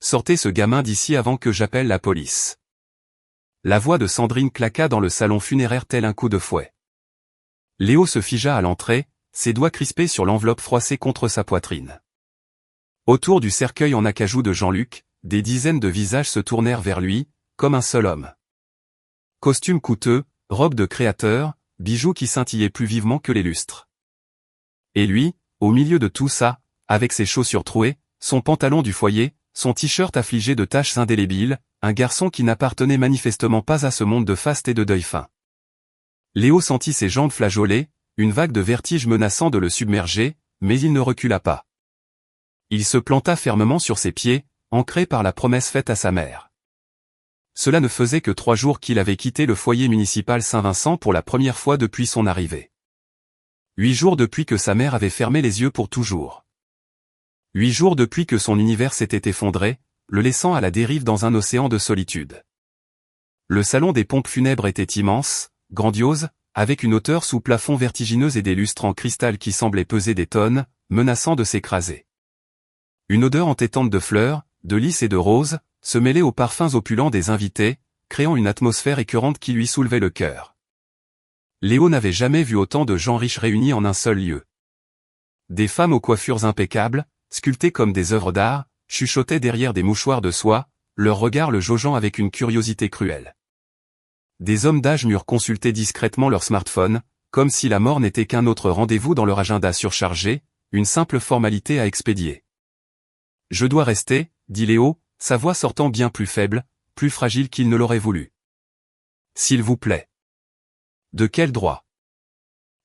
sortez ce gamin d'ici avant que j'appelle la police. La voix de Sandrine claqua dans le salon funéraire tel un coup de fouet. Léo se figea à l'entrée, ses doigts crispés sur l'enveloppe froissée contre sa poitrine. Autour du cercueil en acajou de Jean-Luc, des dizaines de visages se tournèrent vers lui, comme un seul homme. Costume coûteux, robe de créateur, bijoux qui scintillaient plus vivement que les lustres. Et lui, au milieu de tout ça, avec ses chaussures trouées, son pantalon du foyer, son t-shirt affligé de taches indélébiles, un garçon qui n'appartenait manifestement pas à ce monde de faste et de deuil fin. Léo sentit ses jambes flageoler, une vague de vertige menaçant de le submerger, mais il ne recula pas. Il se planta fermement sur ses pieds, ancré par la promesse faite à sa mère. Cela ne faisait que 3 jours qu'il avait quitté le foyer municipal Saint-Vincent pour la première fois depuis son arrivée. 8 jours depuis que sa mère avait fermé les yeux pour toujours. 8 jours depuis que son univers s'était effondré, le laissant à la dérive dans un océan de solitude. Le salon des pompes funèbres était immense, grandiose, avec une hauteur sous plafond vertigineuse et des lustres en cristal qui semblaient peser des tonnes, menaçant de s'écraser. Une odeur entêtante de fleurs, de lys et de roses, se mêlait aux parfums opulents des invités, créant une atmosphère écœurante qui lui soulevait le cœur. Léo n'avait jamais vu autant de gens riches réunis en un seul lieu. Des femmes aux coiffures impeccables, sculptées comme des œuvres d'art, chuchotaient derrière des mouchoirs de soie, leur regard le jaugeant avec une curiosité cruelle. Des hommes d'âge mûr consultaient discrètement leur smartphone, comme si la mort n'était qu'un autre rendez-vous dans leur agenda surchargé, une simple formalité à expédier. « Je dois rester », dit Léo, sa voix sortant bien plus faible, plus fragile qu'il ne l'aurait voulu. « S'il vous plaît. » « De quel droit ?»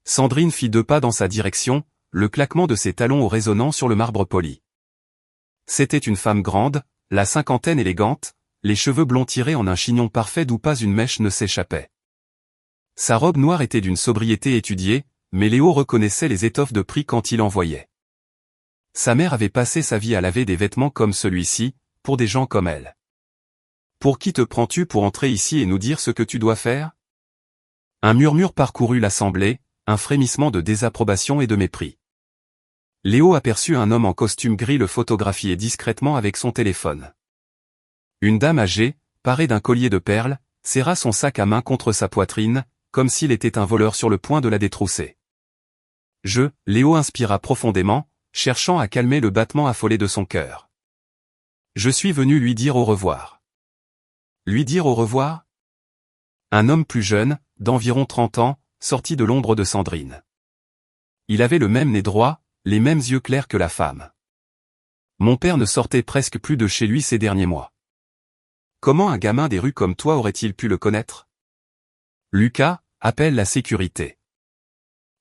Sandrine fit 2 pas dans sa direction, le claquement de ses talons résonnant sur le marbre poli. C'était une femme grande, la cinquantaine élégante, les cheveux blonds tirés en un chignon parfait d'où pas une mèche ne s'échappait. Sa robe noire était d'une sobriété étudiée, mais Léo reconnaissait les étoffes de prix quand il en voyait. Sa mère avait passé sa vie à laver des vêtements comme celui-ci, pour des gens comme elle. « Pour qui te prends-tu pour entrer ici et nous dire ce que tu dois faire ?» Un murmure parcourut l'assemblée, un frémissement de désapprobation et de mépris. Léo aperçut un homme en costume gris le photographier discrètement avec son téléphone. Une dame âgée, parée d'un collier de perles, serra son sac à main contre sa poitrine, comme s'il était un voleur sur le point de la détrousser. Léo inspira profondément, cherchant à calmer le battement affolé de son cœur. Je suis venu lui dire au revoir. Lui dire au revoir ? Un homme plus jeune, d'environ 30 ans, sortit de l'ombre de Sandrine. Il avait le même nez droit, les mêmes yeux clairs que la femme. Mon père ne sortait presque plus de chez lui ces derniers mois. Comment un gamin des rues comme toi aurait-il pu le connaître ? Lucas, appelle la sécurité.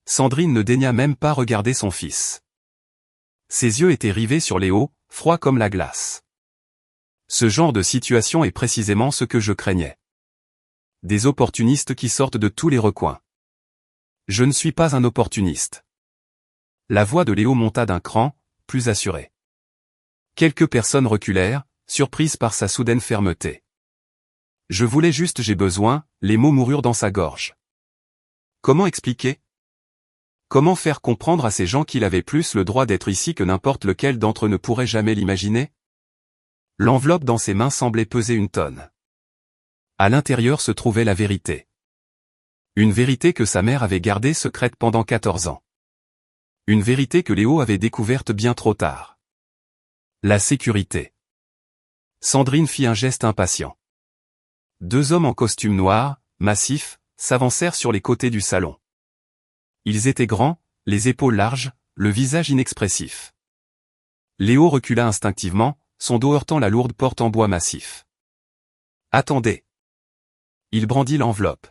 Sandrine ne daigna même pas regarder son fils. Ses yeux étaient rivés sur Léo, froids comme la glace. Ce genre de situation est précisément ce que je craignais. Des opportunistes qui sortent de tous les recoins. Je ne suis pas un opportuniste. La voix de Léo monta d'un cran, plus assurée. Quelques personnes reculèrent, surprises par sa soudaine fermeté. Je voulais juste j'ai besoin, les mots moururent dans sa gorge. Comment expliquer ? Comment faire comprendre à ces gens qu'il avait plus le droit d'être ici que n'importe lequel d'entre eux ne pourrait jamais l'imaginer ? L'enveloppe dans ses mains semblait peser 1 tonne. À l'intérieur se trouvait la vérité. Une vérité que sa mère avait gardée secrète pendant 14 ans. Une vérité que Léo avait découverte bien trop tard. La sécurité. Sandrine fit un geste impatient. 2 hommes en costume noir, massifs, s'avancèrent sur les côtés du salon. Ils étaient grands, les épaules larges, le visage inexpressif. Léo recula instinctivement, son dos heurtant la lourde porte en bois massif. « Attendez !» Il brandit l'enveloppe.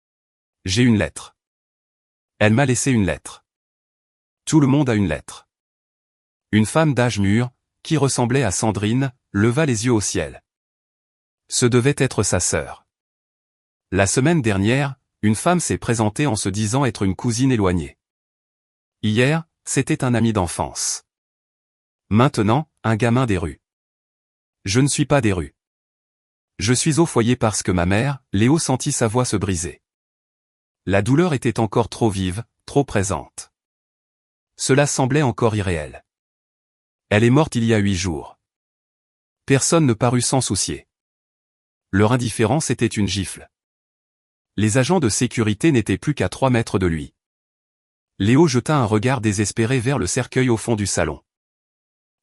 « J'ai une lettre. Elle m'a laissé une lettre. Tout le monde a une lettre. » Une femme d'âge mûr, qui ressemblait à Sandrine, leva les yeux au ciel. Ce devait être sa sœur. La semaine dernière, une femme s'est présentée en se disant être une cousine éloignée. Hier, c'était un ami d'enfance. Maintenant, un gamin des rues. Je ne suis pas des rues. Je suis au foyer parce que ma mère, Léo sentit sa voix se briser. La douleur était encore trop vive, trop présente. Cela semblait encore irréel. Elle est morte il y a 8 jours. Personne ne parut s'en soucier. Leur indifférence était une gifle. Les agents de sécurité n'étaient plus qu'à 3 mètres de lui. Léo jeta un regard désespéré vers le cercueil au fond du salon.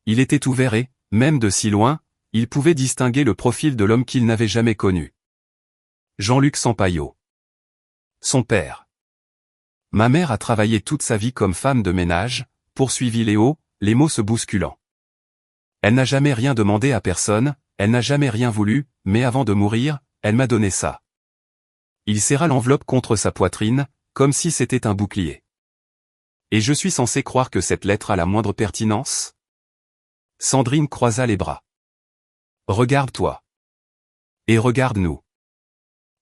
Il était ouvert et, même de si loin, il pouvait distinguer le profil de l'homme qu'il n'avait jamais connu. Jean-Luc Sampaio. Son père. Ma mère a travaillé toute sa vie comme femme de ménage, poursuivit Léo, les mots se bousculant. Elle n'a jamais rien demandé à personne, elle n'a jamais rien voulu, mais avant de mourir, elle m'a donné ça. Il serra l'enveloppe contre sa poitrine, comme si c'était un bouclier. Et je suis censé croire que cette lettre a la moindre pertinence ? Sandrine croisa les bras. Regarde-toi. Et regarde-nous.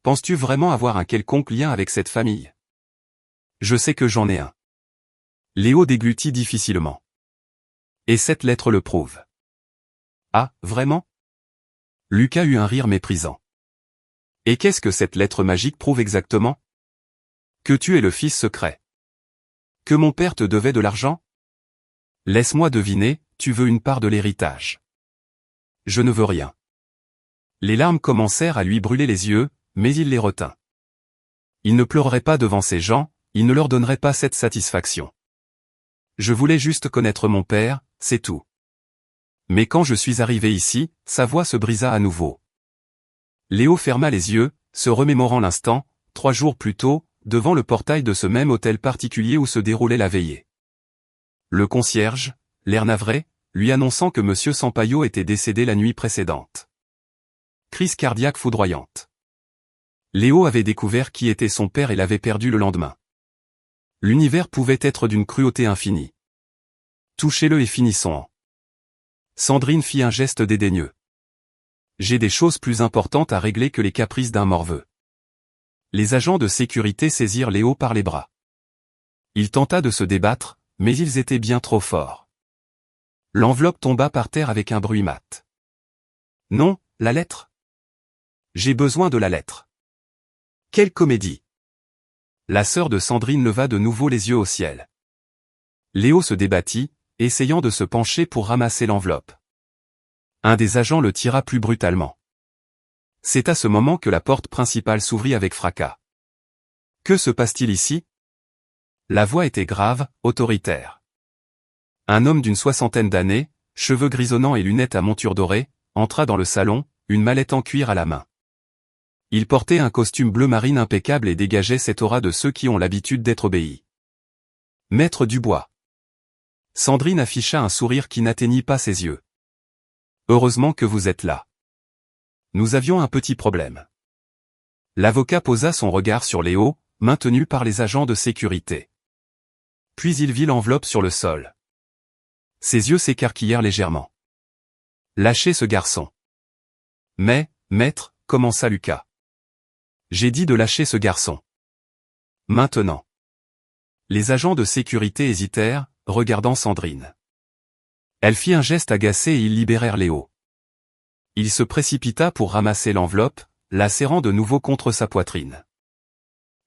Penses-tu vraiment avoir un quelconque lien avec cette famille ? Je sais que j'en ai un. Léo déglutit difficilement. Et cette lettre le prouve. Ah, vraiment ? Lucas eut un rire méprisant. Et qu'est-ce que cette lettre magique prouve exactement ? Que tu es le fils secret. Que mon père te devait de l'argent ? Laisse-moi deviner, tu veux une part de l'héritage. Je ne veux rien. Les larmes commencèrent à lui brûler les yeux, mais il les retint. Il ne pleurerait pas devant ces gens, il ne leur donnerait pas cette satisfaction. Je voulais juste connaître mon père, c'est tout. Mais quand je suis arrivé ici, sa voix se brisa à nouveau. Léo ferma les yeux, se remémorant l'instant, 3 jours plus tôt, devant le portail de ce même hôtel particulier où se déroulait la veillée. Le concierge, l'air navré, lui annonçant que M. Sampaio était décédé la nuit précédente. Crise cardiaque foudroyante. Léo avait découvert qui était son père et l'avait perdu le lendemain. L'univers pouvait être d'une cruauté infinie. Touchez-le et finissons en. Sandrine fit un geste dédaigneux. J'ai des choses plus importantes à régler que les caprices d'un morveux. Les agents de sécurité saisirent Léo par les bras. Il tenta de se débattre, mais ils étaient bien trop forts. L'enveloppe tomba par terre avec un bruit mat. Non, la lettre. J'ai besoin de la lettre. Quelle comédie. La sœur de Sandrine leva de nouveau les yeux au ciel. Léo se débattit, essayant de se pencher pour ramasser l'enveloppe. Un des agents le tira plus brutalement. C'est à ce moment que la porte principale s'ouvrit avec fracas. Que se passe-t-il ici ? La voix était grave, autoritaire. Un homme d'une 60aine d'années, cheveux grisonnants et lunettes à monture dorée, entra dans le salon, une mallette en cuir à la main. Il portait un costume bleu marine impeccable et dégageait cette aura de ceux qui ont l'habitude d'être obéis. Maître Dubois. Sandrine afficha un sourire qui n'atteignit pas ses yeux. Heureusement que vous êtes là. Nous avions un petit problème. L'avocat posa son regard sur Léo, maintenu par les agents de sécurité. Puis il vit l'enveloppe sur le sol. Ses yeux s'écarquillèrent légèrement. Lâchez ce garçon. Mais, maître, commença Lucas. J'ai dit de lâcher ce garçon. Maintenant. Les agents de sécurité hésitèrent, regardant Sandrine. Elle fit un geste agacé et ils libérèrent Léo. Il se précipita pour ramasser l'enveloppe, la serrant de nouveau contre sa poitrine.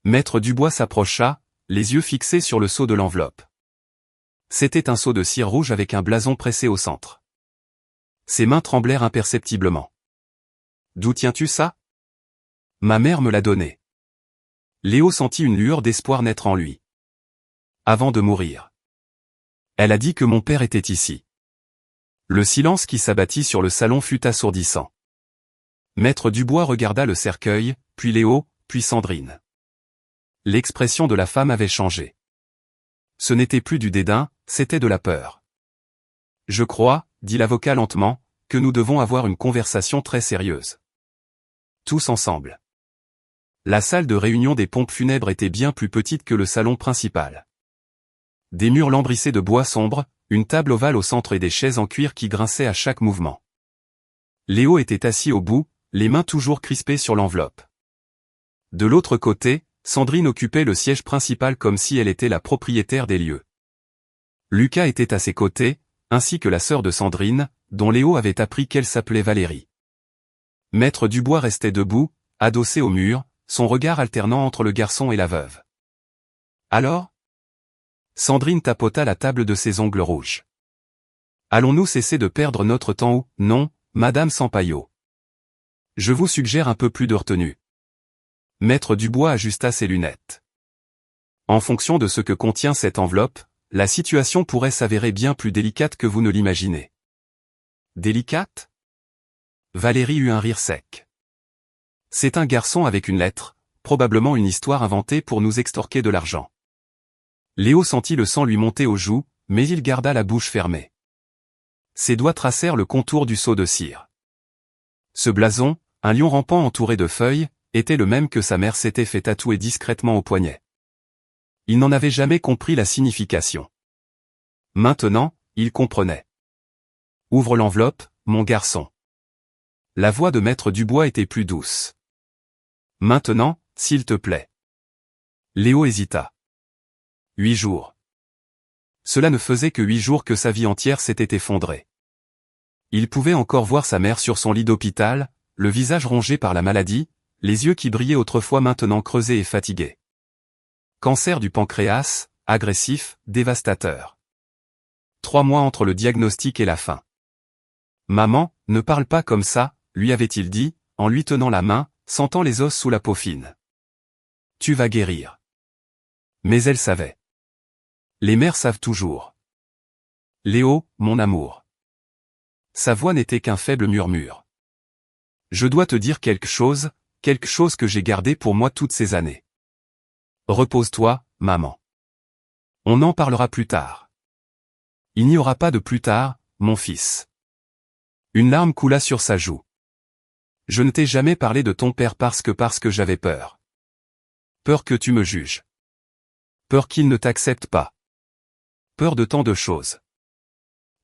Maître Dubois s'approcha, les yeux fixés sur le seau de l'enveloppe. C'était un seau de cire rouge avec un blason pressé au centre. Ses mains tremblèrent imperceptiblement. D'où tiens-tu ça ? Ma mère me l'a donné. Léo sentit une lueur d'espoir naître en lui. Avant de mourir. Elle a dit que mon père était ici. Le silence qui s'abattit sur le salon fut assourdissant. Maître Dubois regarda le cercueil, puis Léo, puis Sandrine. L'expression de la femme avait changé. Ce n'était plus du dédain, c'était de la peur. Je crois, dit l'avocat lentement, que nous devons avoir une conversation très sérieuse. Tous ensemble. La salle de réunion des pompes funèbres était bien plus petite que le salon principal. Des murs lambrissés de bois sombre, une table ovale au centre et des chaises en cuir qui grinçaient à chaque mouvement. Léo était assis au bout, les mains toujours crispées sur l'enveloppe. De l'autre côté, Sandrine occupait le siège principal comme si elle était la propriétaire des lieux. Lucas était à ses côtés, ainsi que la sœur de Sandrine, dont Léo avait appris qu'elle s'appelait Valérie. Maître Dubois restait debout, adossé au mur, son regard alternant entre le garçon et la veuve. Alors ? Sandrine tapota la table de ses ongles rouges. Allons-nous cesser de perdre notre temps ou, non, Madame Sampaio. Je vous suggère un peu plus de retenue. Maître Dubois ajusta ses lunettes. En fonction de ce que contient cette enveloppe, la situation pourrait s'avérer bien plus délicate que vous ne l'imaginez. Délicate? Valérie eut un rire sec. C'est un garçon avec une lettre, probablement une histoire inventée pour nous extorquer de l'argent. Léo sentit le sang lui monter aux joues, mais il garda la bouche fermée. Ses doigts tracèrent le contour du seau de cire. Ce blason, un lion rampant entouré de feuilles, était le même que sa mère s'était fait tatouer discrètement au poignet. Il n'en avait jamais compris la signification. Maintenant, il comprenait. « Ouvre l'enveloppe, mon garçon. » La voix de Maître Dubois était plus douce. « Maintenant, s'il te plaît. » Léo hésita. 8 jours. Cela ne faisait que 8 jours que sa vie entière s'était effondrée. Il pouvait encore voir sa mère sur son lit d'hôpital, le visage rongé par la maladie, les yeux qui brillaient autrefois maintenant creusés et fatigués. Cancer du pancréas, agressif, dévastateur. 3 mois entre le diagnostic et la fin. « Maman, ne parle pas comme ça », lui avait-il dit, en lui tenant la main, sentant les os sous la peau fine. « Tu vas guérir. » Mais elle savait. Les mères savent toujours. « Léo, mon amour. » Sa voix n'était qu'un faible murmure. « Je dois te dire quelque chose que j'ai gardé pour moi toutes ces années. Repose-toi, maman. On en parlera plus tard. » Il n'y aura pas de plus tard, mon fils. Une larme coula sur sa joue. « Je ne t'ai jamais parlé de ton père parce que j'avais peur. Peur que tu me juges. Peur qu'il ne t'accepte pas. Peur de tant de choses. »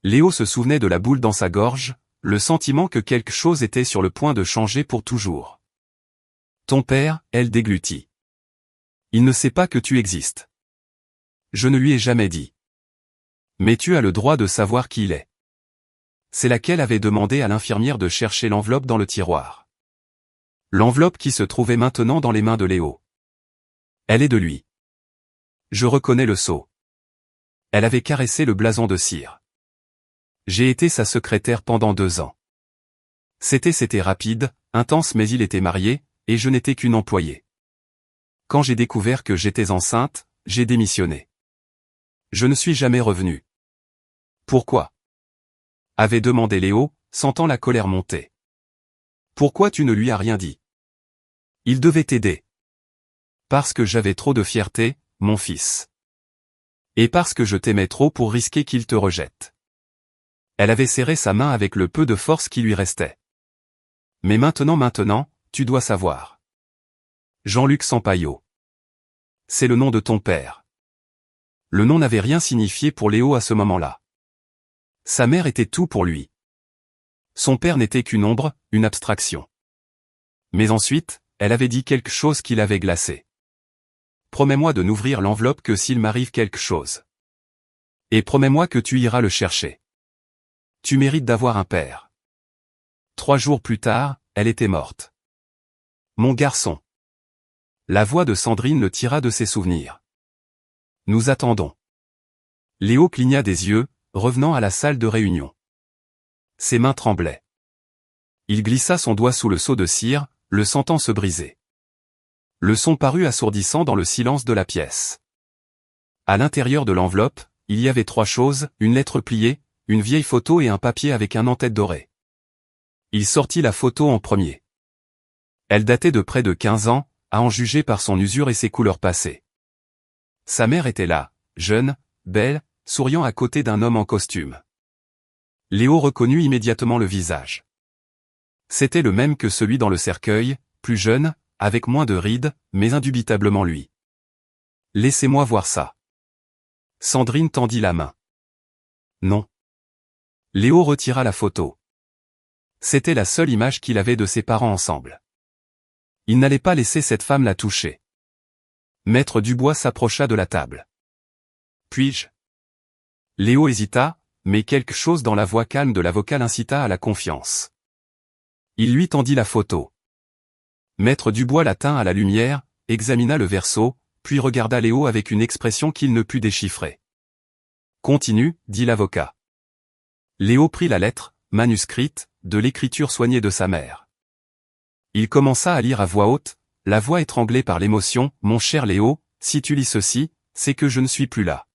Léo se souvenait de la boule dans sa gorge, le sentiment que quelque chose était sur le point de changer pour toujours. « Ton père, elle déglutit. Il ne sait pas que tu existes. Je ne lui ai jamais dit. Mais tu as le droit de savoir qui il est. » C'est laquelle avait demandé à l'infirmière de chercher l'enveloppe dans le tiroir. L'enveloppe qui se trouvait maintenant dans les mains de Léo. Elle est de lui. Je reconnais le sceau. Elle avait caressé le blason de cire. J'ai été sa secrétaire pendant 2 ans. C'était rapide, intense, mais il était marié, et je n'étais qu'une employée. Quand j'ai découvert que j'étais enceinte, j'ai démissionné. Je ne suis jamais revenue. Pourquoi ? Avait demandé Léo, sentant la colère monter. Pourquoi tu ne lui as rien dit? Il devait t'aider. Parce que j'avais trop de fierté, mon fils. Et parce que je t'aimais trop pour risquer qu'il te rejette. Elle avait serré sa main avec le peu de force qui lui restait. Mais maintenant, tu dois savoir. Jean-Luc Sampaio. C'est le nom de ton père. Le nom n'avait rien signifié pour Léo à ce moment-là. Sa mère était tout pour lui. Son père n'était qu'une ombre, une abstraction. Mais ensuite, elle avait dit quelque chose qui l'avait glacé. Promets-moi de n'ouvrir l'enveloppe que s'il m'arrive quelque chose. Et promets-moi que tu iras le chercher. Tu mérites d'avoir un père. 3 jours plus tard, elle était morte. Mon garçon. La voix de Sandrine le tira de ses souvenirs. Nous attendons. Léo cligna des yeux, revenant à la salle de réunion. Ses mains tremblaient. Il glissa son doigt sous le seau de cire, le sentant se briser. Le son parut assourdissant dans le silence de la pièce. À l'intérieur de l'enveloppe, il y avait 3 choses, une lettre pliée, une vieille photo et un papier avec un en-tête doré. Il sortit la photo en premier. Elle datait de près de 15 ans, à en juger par son usure et ses couleurs passées. Sa mère était là, jeune, belle, souriant à côté d'un homme en costume. Léo reconnut immédiatement le visage. C'était le même que celui dans le cercueil, plus jeune, avec moins de rides, mais indubitablement lui. « Laissez-moi voir ça. » Sandrine tendit la main. « Non. » Léo retira la photo. C'était la seule image qu'il avait de ses parents ensemble. Il n'allait pas laisser cette femme la toucher. Maître Dubois s'approcha de la table. « Puis-je » Léo hésita, mais quelque chose dans la voix calme de l'avocat l'incita à la confiance. Il lui tendit la photo. Maître Dubois la tint à la lumière, examina le verso, puis regarda Léo avec une expression qu'il ne put déchiffrer. « Continue, dit l'avocat. » Léo prit la lettre, manuscrite, de l'écriture soignée de sa mère. Il commença à lire à voix haute, la voix étranglée par l'émotion. « Mon cher Léo, si tu lis ceci, c'est que je ne suis plus là.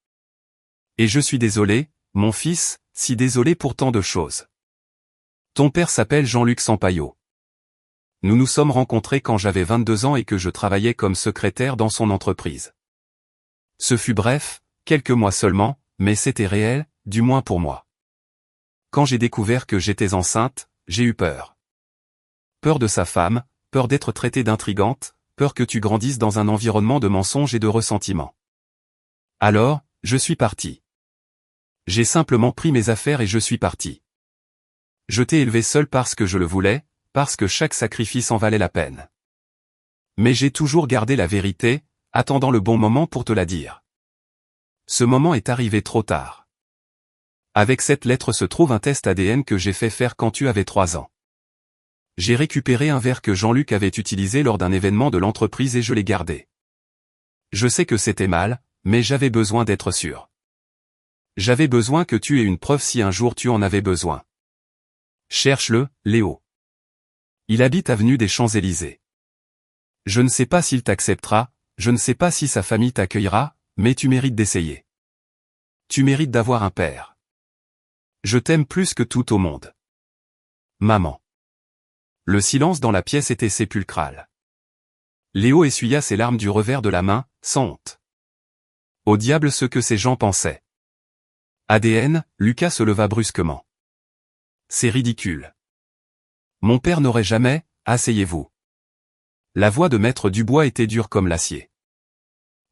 Et je suis désolé, mon fils, si désolé pour tant de choses. Ton père s'appelle Jean-Luc Sampaio. Nous nous sommes rencontrés quand j'avais 22 ans et que je travaillais comme secrétaire dans son entreprise. Ce fut bref, quelques mois seulement, mais c'était réel, du moins pour moi. Quand j'ai découvert que j'étais enceinte, j'ai eu peur. Peur de sa femme, peur d'être traitée d'intrigante, peur que tu grandisses dans un environnement de mensonges et de ressentiment. Alors, je suis parti. J'ai simplement pris mes affaires et je suis parti. Je t'ai élevé seul parce que je le voulais, parce que chaque sacrifice en valait la peine. Mais j'ai toujours gardé la vérité, attendant le bon moment pour te la dire. Ce moment est arrivé trop tard. Avec cette lettre se trouve un test ADN que j'ai fait faire quand tu avais 3 ans. J'ai récupéré un verre que Jean-Luc avait utilisé lors d'un événement de l'entreprise et je l'ai gardé. Je sais que c'était mal, mais j'avais besoin d'être sûr. J'avais besoin que tu aies une preuve si un jour tu en avais besoin. Cherche-le, Léo. Il habite avenue des Champs-Élysées. Je ne sais pas s'il t'acceptera, je ne sais pas si sa famille t'accueillera, mais tu mérites d'essayer. Tu mérites d'avoir un père. Je t'aime plus que tout au monde. Maman. Le silence dans la pièce était sépulcral. Léo essuya ses larmes du revers de la main, sans honte. Au diable ce que ces gens pensaient. ADN, Lucas se leva brusquement. C'est ridicule. Mon père n'aurait jamais, asseyez-vous. La voix de Maître Dubois était dure comme l'acier.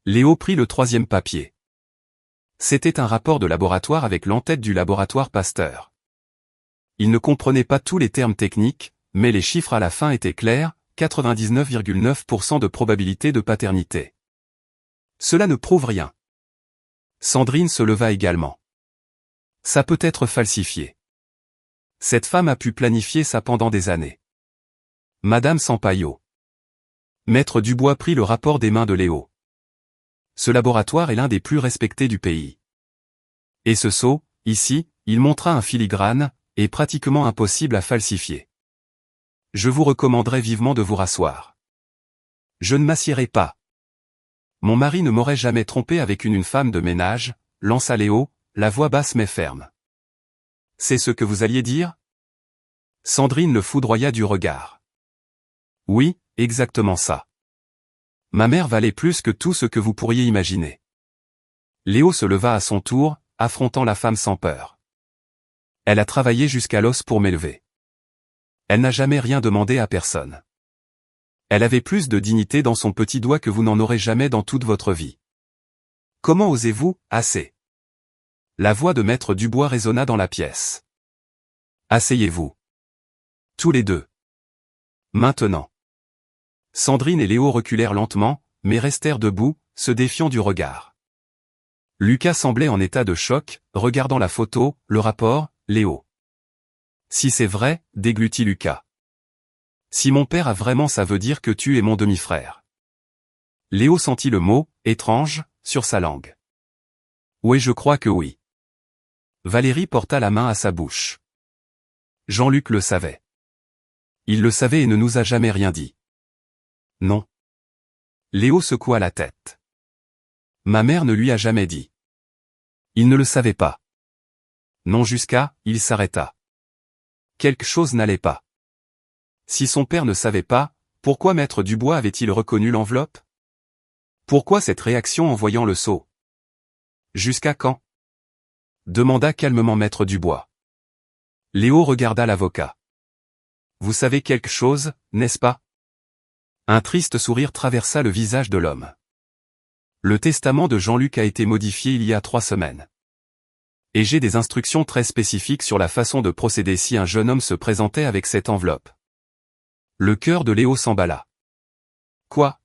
Léo prit le 3e papier. C'était un rapport de laboratoire avec l'entête du laboratoire Pasteur. Il ne comprenait pas tous les termes techniques, mais les chiffres à la fin étaient clairs, 99,9% de probabilité de paternité. Cela ne prouve rien. Sandrine se leva également. Ça peut être falsifié. Cette femme a pu planifier ça pendant des années. Madame Sampaio. Maître Dubois prit le rapport des mains de Léo. Ce laboratoire est l'un des plus respectés du pays. Et ce sceau, ici, il montra un filigrane, est pratiquement impossible à falsifier. Je vous recommanderais vivement de vous rasseoir. Je ne m'assiérai pas. Mon mari ne m'aurait jamais trompé avec une femme de ménage, lança Léo, la voix basse mais ferme. C'est ce que vous alliez dire? Sandrine le foudroya du regard. Oui, exactement ça. Ma mère valait plus que tout ce que vous pourriez imaginer. Léo se leva à son tour, affrontant la femme sans peur. Elle a travaillé jusqu'à l'os pour m'élever. Elle n'a jamais rien demandé à personne. Elle avait plus de dignité dans son petit doigt que vous n'en aurez jamais dans toute votre vie. Comment osez-vous, assez? La voix de Maître Dubois résonna dans la pièce. Asseyez-vous. Tous les deux. Maintenant. Sandrine et Léo reculèrent lentement, mais restèrent debout, se défiant du regard. Lucas semblait en état de choc, regardant la photo, le rapport, Léo. Si c'est vrai, déglutit Lucas. Si mon père a vraiment ça veut dire que tu es mon demi-frère. Léo sentit le mot, étrange, sur sa langue. Oui, je crois que oui. Valérie porta la main à sa bouche. Jean-Luc le savait. Il le savait et ne nous a jamais rien dit. Non. Léo secoua la tête. Ma mère ne lui a jamais dit. Il ne le savait pas. Non jusqu'à, il s'arrêta. Quelque chose n'allait pas. Si son père ne savait pas, pourquoi Maître Dubois avait-il reconnu l'enveloppe? Pourquoi cette réaction en voyant le sceau? Jusqu'à quand? Demanda calmement Maître Dubois. Léo regarda l'avocat. Vous savez quelque chose, n'est-ce pas? Un triste sourire traversa le visage de l'homme. Le testament de Jean-Luc a été modifié il y a 3 semaines. Et j'ai des instructions très spécifiques sur la façon de procéder si un jeune homme se présentait avec cette enveloppe. Le cœur de Léo s'emballa. Quoi?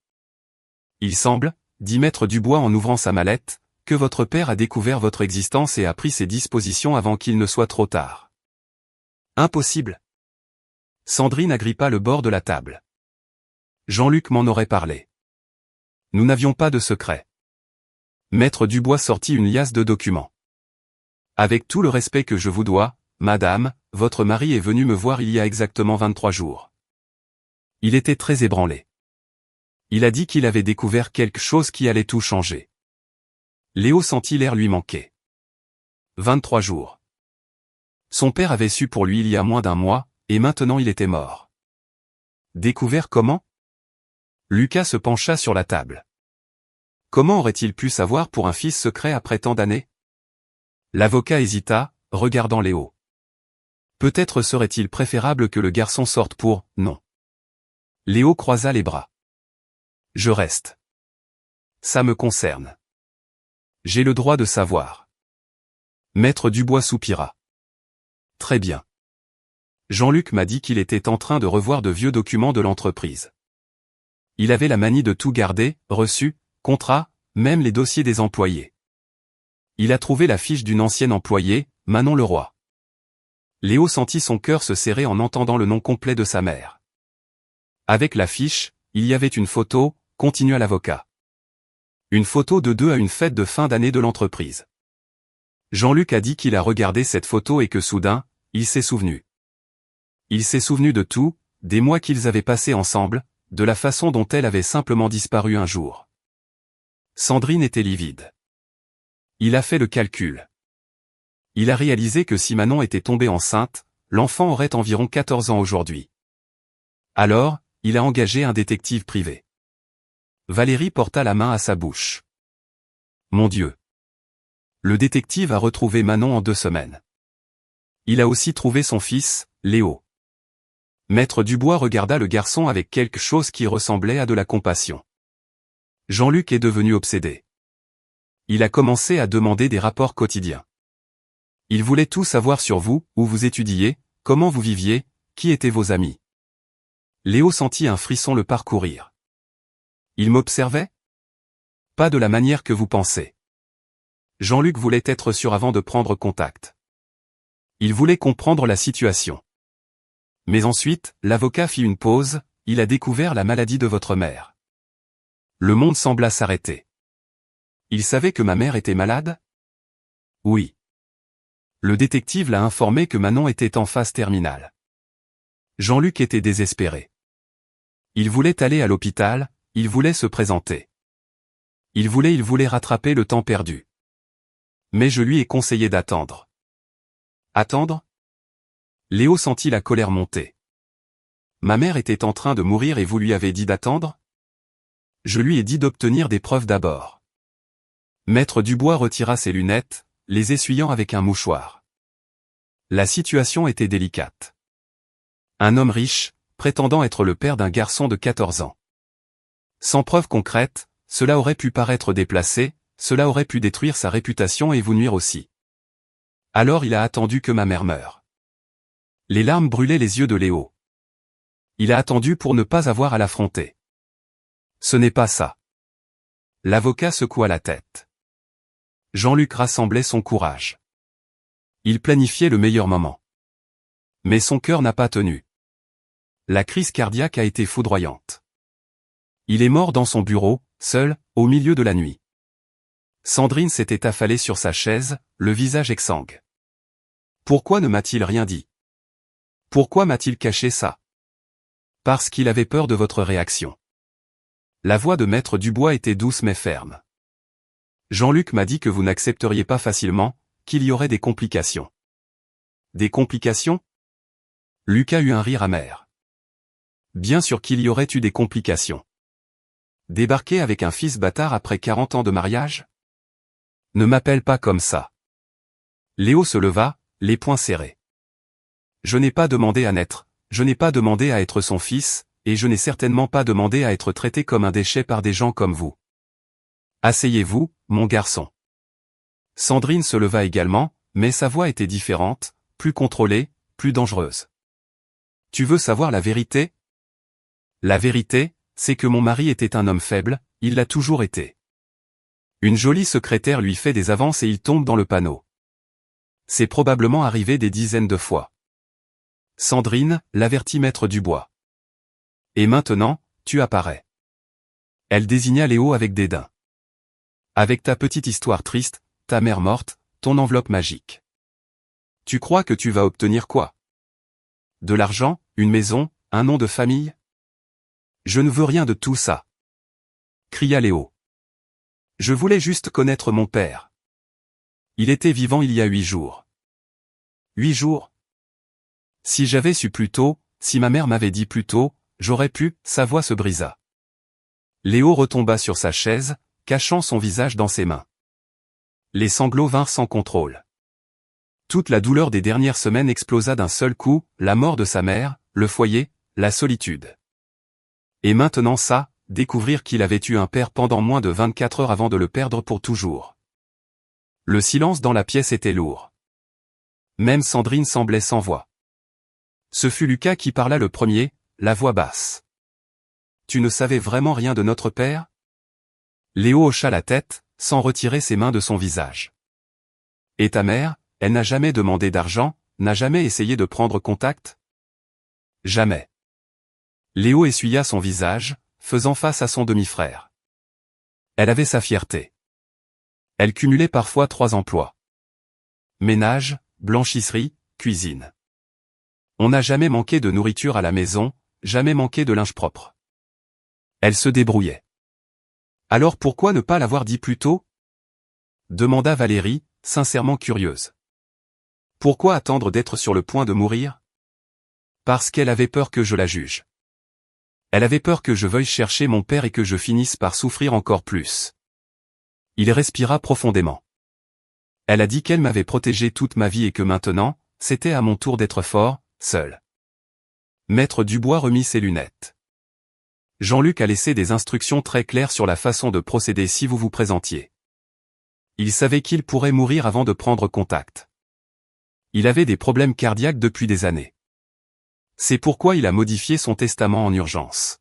Il semble, dit Maître Dubois en ouvrant sa mallette, que votre père a découvert votre existence et a pris ses dispositions avant qu'il ne soit trop tard. Impossible. Sandrine agrippa le bord de la table. Jean-Luc m'en aurait parlé. Nous n'avions pas de secret. Maître Dubois sortit une liasse de documents. Avec tout le respect que je vous dois, Madame, votre mari est venu me voir il y a exactement 23 jours. Il était très ébranlé. Il a dit qu'il avait découvert quelque chose qui allait tout changer. Léo sentit l'air lui manquer. 23 jours. Son père avait su pour lui il y a moins d'un mois, et maintenant il était mort. Découvert comment? Lucas se pencha sur la table. Comment aurait-il pu savoir pour un fils secret après tant d'années? L'avocat hésita, regardant Léo. Peut-être serait-il préférable que le garçon sorte pour « non ». Léo croisa les bras. Je reste. Ça me concerne. J'ai le droit de savoir. Maître Dubois soupira. Très bien. Jean-Luc m'a dit qu'il était en train de revoir de vieux documents de l'entreprise. Il avait la manie de tout garder, reçus, contrats, même les dossiers des employés. Il a trouvé la fiche d'une ancienne employée, Manon Leroy. Léo sentit son cœur se serrer en entendant le nom complet de sa mère. Avec la fiche, il y avait une photo, continua l'avocat. Une photo de deux à une fête de fin d'année de l'entreprise. Jean-Luc a dit qu'il a regardé cette photo et que soudain, il s'est souvenu. Il s'est souvenu de tout, des mois qu'ils avaient passés ensemble, de la façon dont elle avait simplement disparu un jour. Sandrine était livide. Il a fait le calcul. Il a réalisé que si Manon était tombée enceinte, l'enfant aurait environ 14 ans aujourd'hui. Alors, il a engagé un détective privé. Valérie porta la main à sa bouche. Mon Dieu! Le détective a retrouvé Manon en 2 semaines. Il a aussi trouvé son fils, Léo. Maître Dubois regarda le garçon avec quelque chose qui ressemblait à de la compassion. Jean-Luc est devenu obsédé. Il a commencé à demander des rapports quotidiens. Il voulait tout savoir sur vous, où vous étudiez, comment vous viviez, qui étaient vos amis. Léo sentit un frisson le parcourir. Il m'observait? Pas de la manière que vous pensez. Jean-Luc voulait être sûr avant de prendre contact. Il voulait comprendre la situation. Mais ensuite, l'avocat fit une pause, il a découvert la maladie de votre mère. Le monde sembla s'arrêter. Il savait que ma mère était malade? Oui. Le détective l'a informé que Manon était en phase terminale. Jean-Luc était désespéré. Il voulait aller à l'hôpital, il voulait se présenter. Il voulait rattraper le temps perdu. Mais je lui ai conseillé d'attendre. Attendre? Léo sentit la colère monter. Ma mère était en train de mourir et vous lui avez dit d'attendre? Je lui ai dit d'obtenir des preuves d'abord. Maître Dubois retira ses lunettes, les essuyant avec un mouchoir. La situation était délicate. Un homme riche, prétendant être le père d'un garçon de 14 ans. Sans preuve concrète, cela aurait pu paraître déplacé, cela aurait pu détruire sa réputation et vous nuire aussi. Alors il a attendu que ma mère meure. Les larmes brûlaient les yeux de Léo. Il a attendu pour ne pas avoir à l'affronter. Ce n'est pas ça. L'avocat secoua la tête. Jean-Luc rassemblait son courage. Il planifiait le meilleur moment. Mais son cœur n'a pas tenu. La crise cardiaque a été foudroyante. Il est mort dans son bureau, seul, au milieu de la nuit. Sandrine s'était affalée sur sa chaise, le visage exsangue. Pourquoi ne m'a-t-il rien dit? Pourquoi m'a-t-il caché ça? Parce qu'il avait peur de votre réaction. La voix de Maître Dubois était douce mais ferme. Jean-Luc m'a dit que vous n'accepteriez pas facilement, qu'il y aurait des complications. Des complications? Lucas eut un rire amer. Bien sûr qu'il y aurait eu des complications. Débarquer avec un fils bâtard après 40 ans de mariage? Ne m'appelle pas comme ça. Léo se leva, les poings serrés. Je n'ai pas demandé à naître, je n'ai pas demandé à être son fils, et je n'ai certainement pas demandé à être traité comme un déchet par des gens comme vous. Asseyez-vous, mon garçon. Sandrine se leva également, mais sa voix était différente, plus contrôlée, plus dangereuse. Tu veux savoir la vérité? La vérité, c'est que mon mari était un homme faible, il l'a toujours été. Une jolie secrétaire lui fait des avances et il tombe dans le panneau. C'est probablement arrivé des dizaines de fois. Sandrine, l'avertit Maître Dubois. Et maintenant, tu apparais. Elle désigna Léo avec dédain. Avec ta petite histoire triste, ta mère morte, ton enveloppe magique. Tu crois que tu vas obtenir quoi? De l'argent, une maison, un nom de famille? Je ne veux rien de tout ça, cria Léo. Je voulais juste connaître mon père. Il était vivant il y a 8 jours. 8 jours? Si j'avais su plus tôt, si ma mère m'avait dit plus tôt, j'aurais pu, sa voix se brisa. Léo retomba sur sa chaise, cachant son visage dans ses mains. Les sanglots vinrent sans contrôle. Toute la douleur des dernières semaines explosa d'un seul coup, la mort de sa mère, le foyer, la solitude. Et maintenant ça, découvrir qu'il avait eu un père pendant moins de 24 heures avant de le perdre pour toujours. Le silence dans la pièce était lourd. Même Sandrine semblait sans voix. Ce fut Lucas qui parla le premier, la voix basse. Tu ne savais vraiment rien de notre père? Léo hocha la tête, sans retirer ses mains de son visage. Et ta mère, elle n'a jamais demandé d'argent, n'a jamais essayé de prendre contact? Jamais. Léo essuya son visage, faisant face à son demi-frère. Elle avait sa fierté. Elle cumulait parfois 3 emplois. Ménage, blanchisserie, cuisine. On n'a jamais manqué de nourriture à la maison, jamais manqué de linge propre. Elle se débrouillait. Alors pourquoi ne pas l'avoir dit plus tôt? Demanda Valérie, sincèrement curieuse. Pourquoi attendre d'être sur le point de mourir? Parce qu'elle avait peur que je la juge. Elle avait peur que je veuille chercher mon père et que je finisse par souffrir encore plus. Il respira profondément. Elle a dit qu'elle m'avait protégé toute ma vie et que maintenant, c'était à mon tour d'être fort, seul. Maître Dubois remit ses lunettes. Jean-Luc a laissé des instructions très claires sur la façon de procéder si vous vous présentiez. Il savait qu'il pourrait mourir avant de prendre contact. Il avait des problèmes cardiaques depuis des années. C'est pourquoi il a modifié son testament en urgence.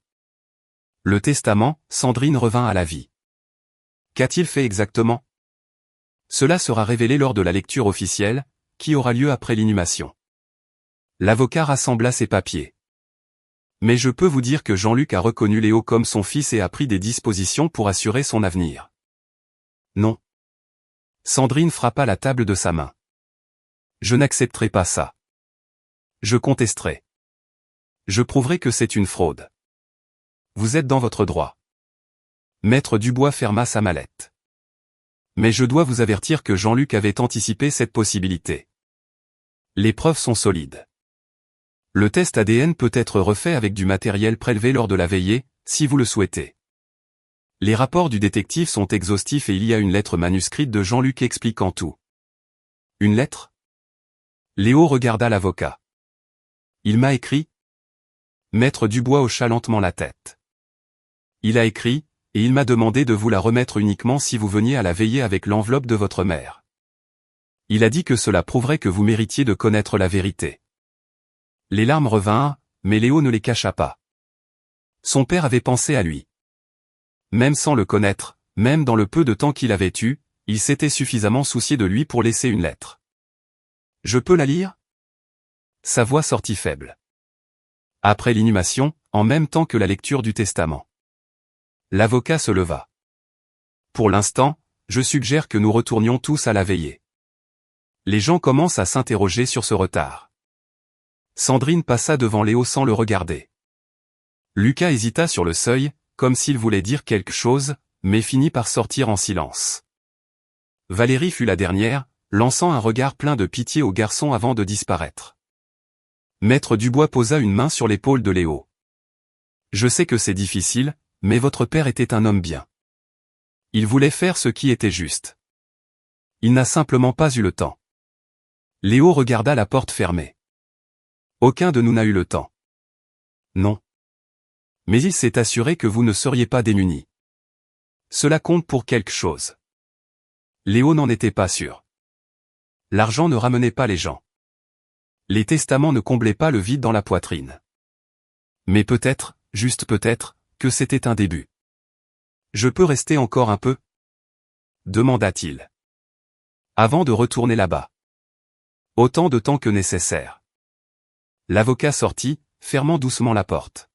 Le testament, Sandrine revint à la vie. Qu'a-t-il fait exactement? Cela sera révélé lors de la lecture officielle, qui aura lieu après l'inhumation. L'avocat rassembla ses papiers. Mais je peux vous dire que Jean-Luc a reconnu Léo comme son fils et a pris des dispositions pour assurer son avenir. Non. Sandrine frappa la table de sa main. Je n'accepterai pas ça. Je contesterai. Je prouverai que c'est une fraude. Vous êtes dans votre droit. Maître Dubois ferma sa mallette. Mais je dois vous avertir que Jean-Luc avait anticipé cette possibilité. Les preuves sont solides. Le test ADN peut être refait avec du matériel prélevé lors de la veillée, si vous le souhaitez. Les rapports du détective sont exhaustifs et il y a une lettre manuscrite de Jean-Luc expliquant tout. Une lettre? Léo regarda l'avocat. Il m'a écrit? Maître Dubois hocha lentement la tête. Il a écrit, et il m'a demandé de vous la remettre uniquement si vous veniez à la veillée avec l'enveloppe de votre mère. Il a dit que cela prouverait que vous méritiez de connaître la vérité. Les larmes revinrent, mais Léo ne les cacha pas. Son père avait pensé à lui. Même sans le connaître, même dans le peu de temps qu'il avait eu, il s'était suffisamment soucié de lui pour laisser une lettre. Je peux la lire? Sa voix sortit faible. Après l'inhumation, en même temps que la lecture du testament. L'avocat se leva. Pour l'instant, je suggère que nous retournions tous à la veillée. Les gens commencent à s'interroger sur ce retard. Sandrine passa devant Léo sans le regarder. Lucas hésita sur le seuil, comme s'il voulait dire quelque chose, mais finit par sortir en silence. Valérie fut la dernière, lançant un regard plein de pitié au garçon avant de disparaître. Maître Dubois posa une main sur l'épaule de Léo. Je sais que c'est difficile, mais votre père était un homme bien. Il voulait faire ce qui était juste. Il n'a simplement pas eu le temps. Léo regarda la porte fermée. Aucun de nous n'a eu le temps. Non. Mais il s'est assuré que vous ne seriez pas démunis. Cela compte pour quelque chose. Léo n'en était pas sûr. L'argent ne ramenait pas les gens. Les testaments ne comblaient pas le vide dans la poitrine. Mais peut-être, juste peut-être, que c'était un début. Je peux rester encore un peu? Demanda-t-il. Avant de retourner là-bas. Autant de temps que nécessaire. L'avocat sortit, fermant doucement la porte.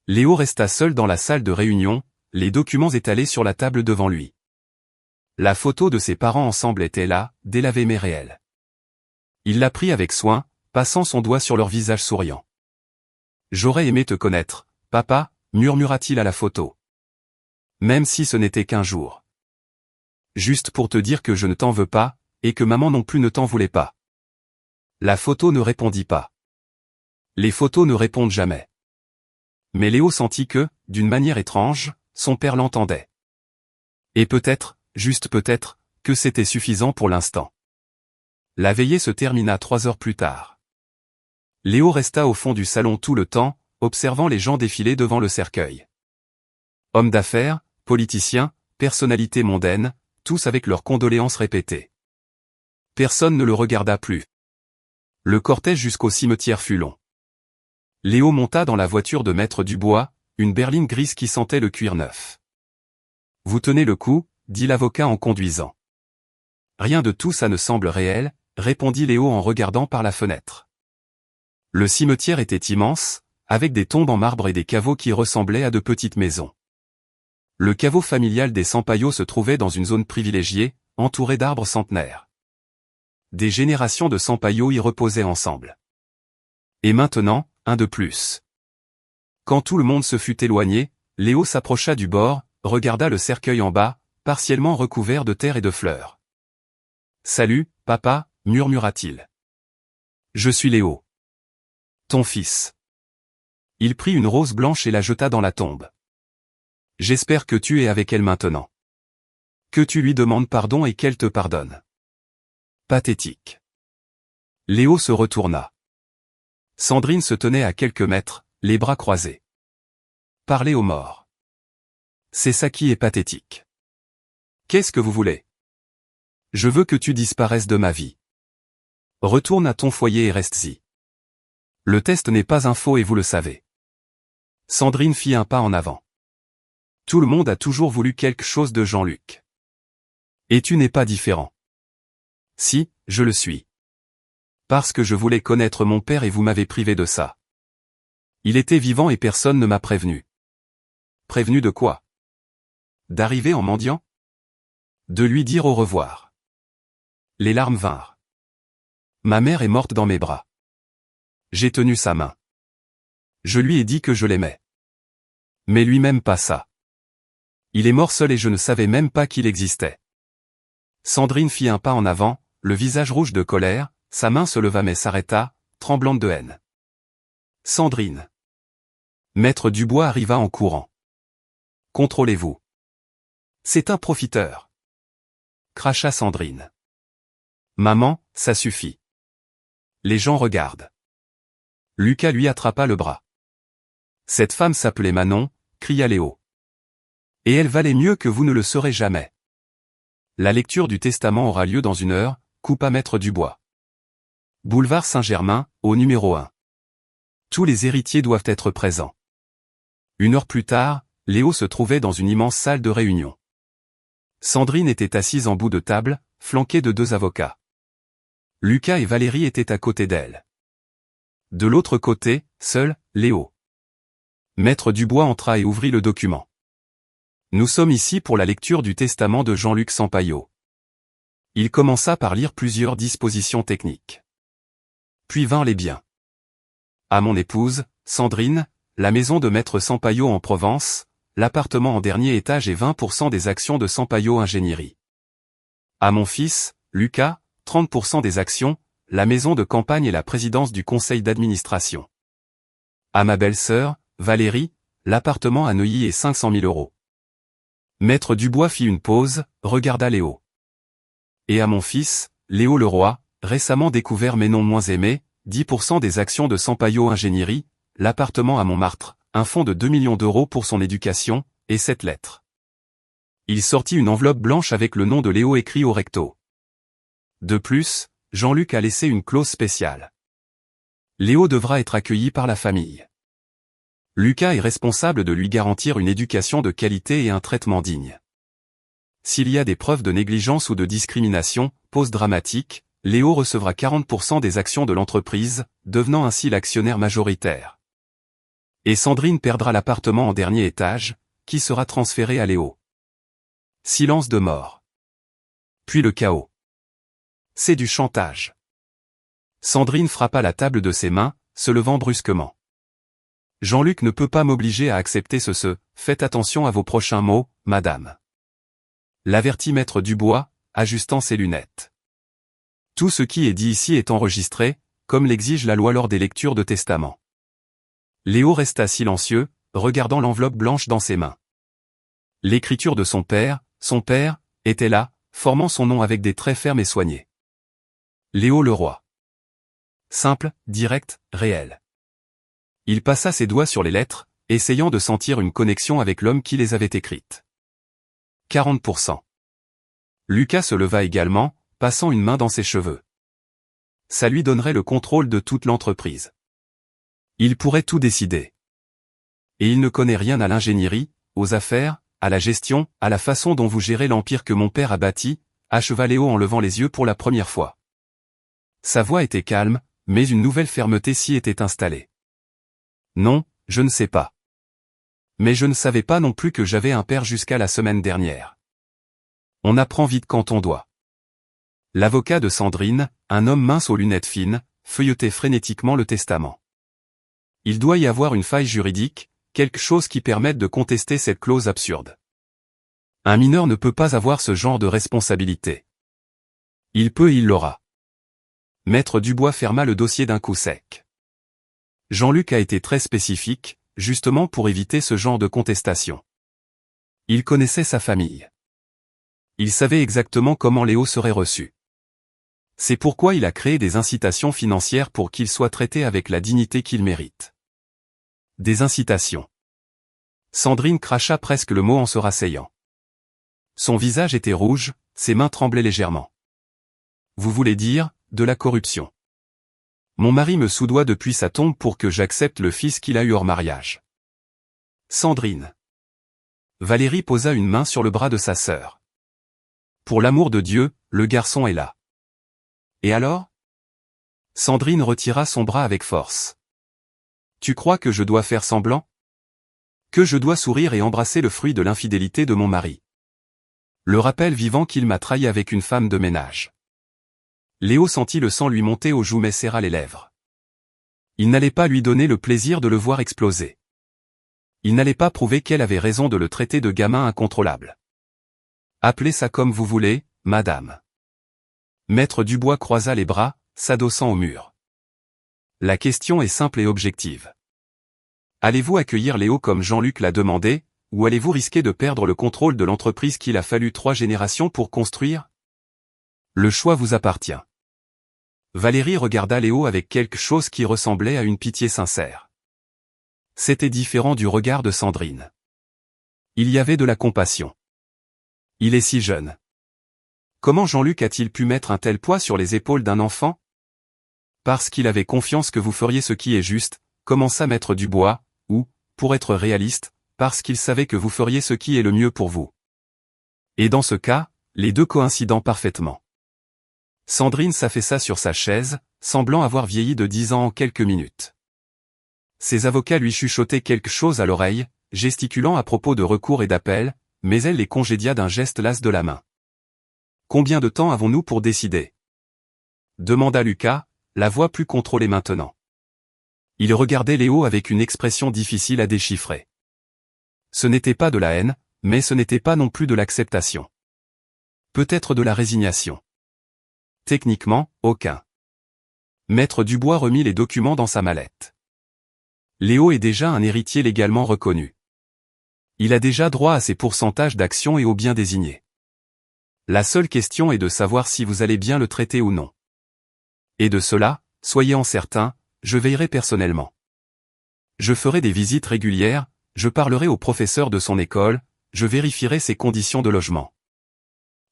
Léo resta seul dans la salle de réunion, les documents étalés sur la table devant lui. La photo de ses parents ensemble était là, délavée mais réelle. Il la prit avec soin, passant son doigt sur leur visage souriant. J'aurais aimé te connaître, papa, murmura-t-il à la photo. Même si ce n'était qu'un jour. Juste pour te dire que je ne t'en veux pas, et que maman non plus ne t'en voulait pas. La photo ne répondit pas. Les photos ne répondent jamais. Mais Léo sentit que, d'une manière étrange, son père l'entendait. Et peut-être, juste peut-être, que c'était suffisant pour l'instant. La veillée se termina 3 heures plus tard. Léo resta au fond du salon tout le temps, observant les gens défiler devant le cercueil. Hommes d'affaires, politiciens, personnalités mondaines, tous avec leurs condoléances répétées. Personne ne le regarda plus. Le cortège jusqu'au cimetière fut long. Léo monta dans la voiture de Maître Dubois, une berline grise qui sentait le cuir neuf. « Vous tenez le coup » dit l'avocat en conduisant. « Rien de tout ça ne semble réel », répondit Léo en regardant par la fenêtre. Le cimetière était immense, avec des tombes en marbre et des caveaux qui ressemblaient à de petites maisons. Le caveau familial des Sampaio se trouvait dans une zone privilégiée, entourée d'arbres centenaires. Des générations de Sampaio y reposaient ensemble. Et maintenant, un de plus. Quand tout le monde se fut éloigné, Léo s'approcha du bord, regarda le cercueil en bas, partiellement recouvert de terre et de fleurs. « Salut, papa » murmura-t-il. « Je suis Léo. Ton fils. » Il prit une rose blanche et la jeta dans la tombe. « J'espère que tu es avec elle maintenant. Que tu lui demandes pardon et qu'elle te pardonne. » Pathétique. Léo se retourna. Sandrine se tenait à quelques mètres, les bras croisés. Parler aux morts. C'est ça qui est pathétique. Qu'est-ce que vous voulez? Je veux que tu disparaisses de ma vie. Retourne à ton foyer et reste-y. Le test n'est pas un faux et vous le savez. Sandrine fit un pas en avant. Tout le monde a toujours voulu quelque chose de Jean-Luc. Et tu n'es pas différent. Si, je le suis. Parce que je voulais connaître mon père et vous m'avez privé de ça. Il était vivant et personne ne m'a prévenu. Prévenu de quoi? D'arriver en mendiant? De lui dire au revoir. Les larmes vinrent. Ma mère est morte dans mes bras. J'ai tenu sa main. Je lui ai dit que je l'aimais. Mais lui-même pas ça. Il est mort seul et je ne savais même pas qu'il existait. Sandrine fit un pas en avant, le visage rouge de colère, sa main se leva mais s'arrêta, tremblante de haine. Sandrine. Maître Dubois arriva en courant. Contrôlez-vous. C'est un profiteur. Cracha Sandrine. Maman, ça suffit. Les gens regardent. Lucas lui attrapa le bras. Cette femme s'appelait Manon, cria Léo. Et elle valait mieux que vous ne le saurez jamais. La lecture du testament aura lieu dans 1 heure, coupa Maître Dubois. Boulevard Saint-Germain, au numéro 1. Tous les héritiers doivent être présents. 1 heure plus tard, Léo se trouvait dans une immense salle de réunion. Sandrine était assise en bout de table, flanquée de 2 avocats. Lucas et Valérie étaient à côté d'elle. De l'autre côté, seul, Léo. Maître Dubois entra et ouvrit le document. Nous sommes ici pour la lecture du testament de Jean-Luc Sampaio. Il commença par lire plusieurs dispositions techniques. Puis vinrent les biens. À mon épouse, Sandrine, la maison de Maître Sampaio en Provence, l'appartement en dernier étage et 20% des actions de Sampaio Ingénierie. À mon fils, Lucas, 30% des actions, la maison de campagne et la présidence du conseil d'administration. À ma belle-sœur, Valérie, l'appartement à Neuilly et 500 000 €. Maître Dubois fit une pause, regarda Léo. Et à mon fils, Léo Leroy, récemment découvert mais non moins aimé, 10% des actions de Sampaio Ingénierie, l'appartement à Montmartre, un fonds de 2 millions d'euros pour son éducation, et 7 lettres. Il sortit une enveloppe blanche avec le nom de Léo écrit au recto. De plus, Jean-Luc a laissé une clause spéciale. Léo devra être accueilli par la famille. Lucas est responsable de lui garantir une éducation de qualité et un traitement digne. S'il y a des preuves de négligence ou de discrimination, pause dramatique, Léo recevra 40% des actions de l'entreprise, devenant ainsi l'actionnaire majoritaire. Et Sandrine perdra l'appartement en dernier étage, qui sera transféré à Léo. Silence de mort. Puis le chaos. C'est du chantage. Sandrine frappa la table de ses mains, se levant brusquement. Jean-Luc ne peut pas m'obliger à accepter ce. Faites attention à vos prochains mots, madame. L'avertit maître Dubois, ajustant ses lunettes. Tout ce qui est dit ici est enregistré, comme l'exige la loi lors des lectures de testament. Léo resta silencieux, regardant l'enveloppe blanche dans ses mains. L'écriture de son père, était là, formant son nom avec des traits fermes et soignés. Léo Leroy. Simple, direct, réel. Il passa ses doigts sur les lettres, essayant de sentir une connexion avec l'homme qui les avait écrites. 40%. Lucas se leva également, passant une main dans ses cheveux. Ça lui donnerait le contrôle de toute l'entreprise. Il pourrait tout décider. Et il ne connaît rien à l'ingénierie, aux affaires, à la gestion, à la façon dont vous gérez l'empire que mon père a bâti, acheva Léo en levant les yeux pour la première fois. Sa voix était calme, mais une nouvelle fermeté s'y était installée. Non, je ne sais pas. Mais je ne savais pas non plus que j'avais un père jusqu'à la semaine dernière. On apprend vite quand on doit. L'avocat de Sandrine, un homme mince aux lunettes fines, feuilletait frénétiquement le testament. Il doit y avoir une faille juridique, quelque chose qui permette de contester cette clause absurde. Un mineur ne peut pas avoir ce genre de responsabilité. Il peut et il l'aura. Maître Dubois ferma le dossier d'un coup sec. Jean-Luc a été très spécifique, justement pour éviter ce genre de contestation. Il connaissait sa famille. Il savait exactement comment Léo serait reçu. C'est pourquoi il a créé des incitations financières pour qu'il soit traité avec la dignité qu'il mérite. Des incitations. Sandrine cracha presque le mot en se rasseyant. Son visage était rouge, ses mains tremblaient légèrement. Vous voulez dire, de la corruption. Mon mari me soudoie depuis sa tombe pour que j'accepte le fils qu'il a eu hors mariage. Sandrine. Valérie posa une main sur le bras de sa sœur. Pour l'amour de Dieu, le garçon est là. Et alors? Sandrine retira son bras avec force. Tu crois que je dois faire semblant? Que je dois sourire et embrasser le fruit de l'infidélité de mon mari? Le rappel vivant qu'il m'a trahi avec une femme de ménage. Léo sentit le sang lui monter aux joues mais serra les lèvres. Il n'allait pas lui donner le plaisir de le voir exploser. Il n'allait pas prouver qu'elle avait raison de le traiter de gamin incontrôlable. Appelez ça comme vous voulez, madame. Maître Dubois croisa les bras, s'adossant au mur. La question est simple et objective. Allez-vous accueillir Léo comme Jean-Luc l'a demandé, ou allez-vous risquer de perdre le contrôle de l'entreprise qu'il a fallu 3 générations pour construire? Le choix vous appartient. Valérie regarda Léo avec quelque chose qui ressemblait à une pitié sincère. C'était différent du regard de Sandrine. Il y avait de la compassion. Il est si jeune. Comment Jean-Luc a-t-il pu mettre un tel poids sur les épaules d'un enfant? Parce qu'il avait confiance que vous feriez ce qui est juste, commença Maître Dubois, ou, pour être réaliste, parce qu'il savait que vous feriez ce qui est le mieux pour vous. Et dans ce cas, les deux coïncidant parfaitement. Sandrine s'affaissa sur sa chaise, semblant avoir vieilli de 10 ans en quelques minutes. Ses avocats lui chuchotaient quelque chose à l'oreille, gesticulant à propos de recours et d'appel, mais elle les congédia d'un geste las de la main. Combien de temps avons-nous pour décider? Demanda Lucas, la voix plus contrôlée maintenant. Il regardait Léo avec une expression difficile à déchiffrer. Ce n'était pas de la haine, mais ce n'était pas non plus de l'acceptation. Peut-être de la résignation. Techniquement, aucun. Maître Dubois remit les documents dans sa mallette. Léo est déjà un héritier légalement reconnu. Il a déjà droit à ses pourcentages d'actions et aux biens désignés. La seule question est de savoir si vous allez bien le traiter ou non. Et de cela, soyez-en certains, je veillerai personnellement. Je ferai des visites régulières, je parlerai au professeur de son école, je vérifierai ses conditions de logement.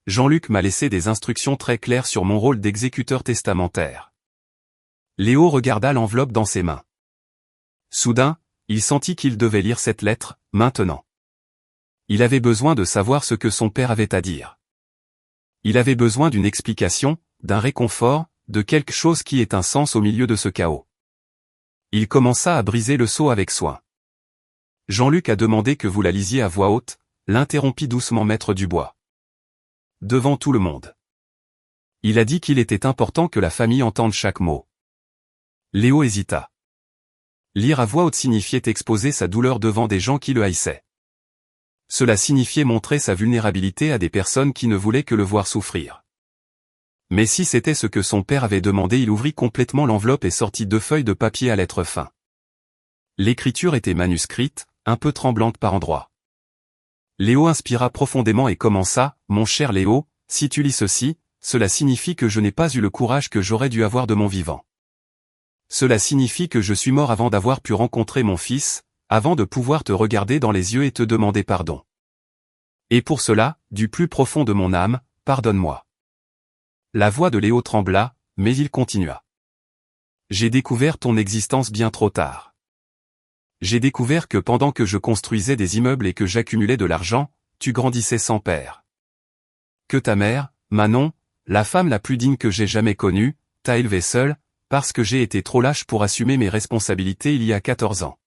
Jean-Luc m'a laissé des instructions très claires sur mon rôle d'exécuteur testamentaire. Léo regarda l'enveloppe dans ses mains. Soudain, il sentit qu'il devait lire cette lettre, maintenant. Il avait besoin de savoir ce que son père avait à dire. Il avait besoin d'une explication, d'un réconfort, de quelque chose qui ait un sens au milieu de ce chaos. Il commença à briser le sceau avec soin. Jean-Luc a demandé que vous la lisiez à voix haute, l'interrompit doucement Maître Dubois. Devant tout le monde. Il a dit qu'il était important que la famille entende chaque mot. Léo hésita. Lire à voix haute signifiait exposer sa douleur devant des gens qui le haïssaient. Cela signifiait montrer sa vulnérabilité à des personnes qui ne voulaient que le voir souffrir. Mais si c'était ce que son père avait demandé, il ouvrit complètement l'enveloppe et sortit 2 feuilles de papier à lettres fins. L'écriture était manuscrite, un peu tremblante par endroits. Léo inspira profondément et commença, « Mon cher Léo, si tu lis ceci, cela signifie que je n'ai pas eu le courage que j'aurais dû avoir de mon vivant. Cela signifie que je suis mort avant d'avoir pu rencontrer mon fils, avant de pouvoir te regarder dans les yeux et te demander pardon. Et pour cela, du plus profond de mon âme, pardonne-moi. » La voix de Léo trembla, mais il continua. « J'ai découvert ton existence bien trop tard. J'ai découvert que pendant que je construisais des immeubles et que j'accumulais de l'argent, tu grandissais sans père. Que ta mère, Manon, la femme la plus digne que j'ai jamais connue, t'a élevé seule, parce que j'ai été trop lâche pour assumer mes responsabilités il y a 14 ans. »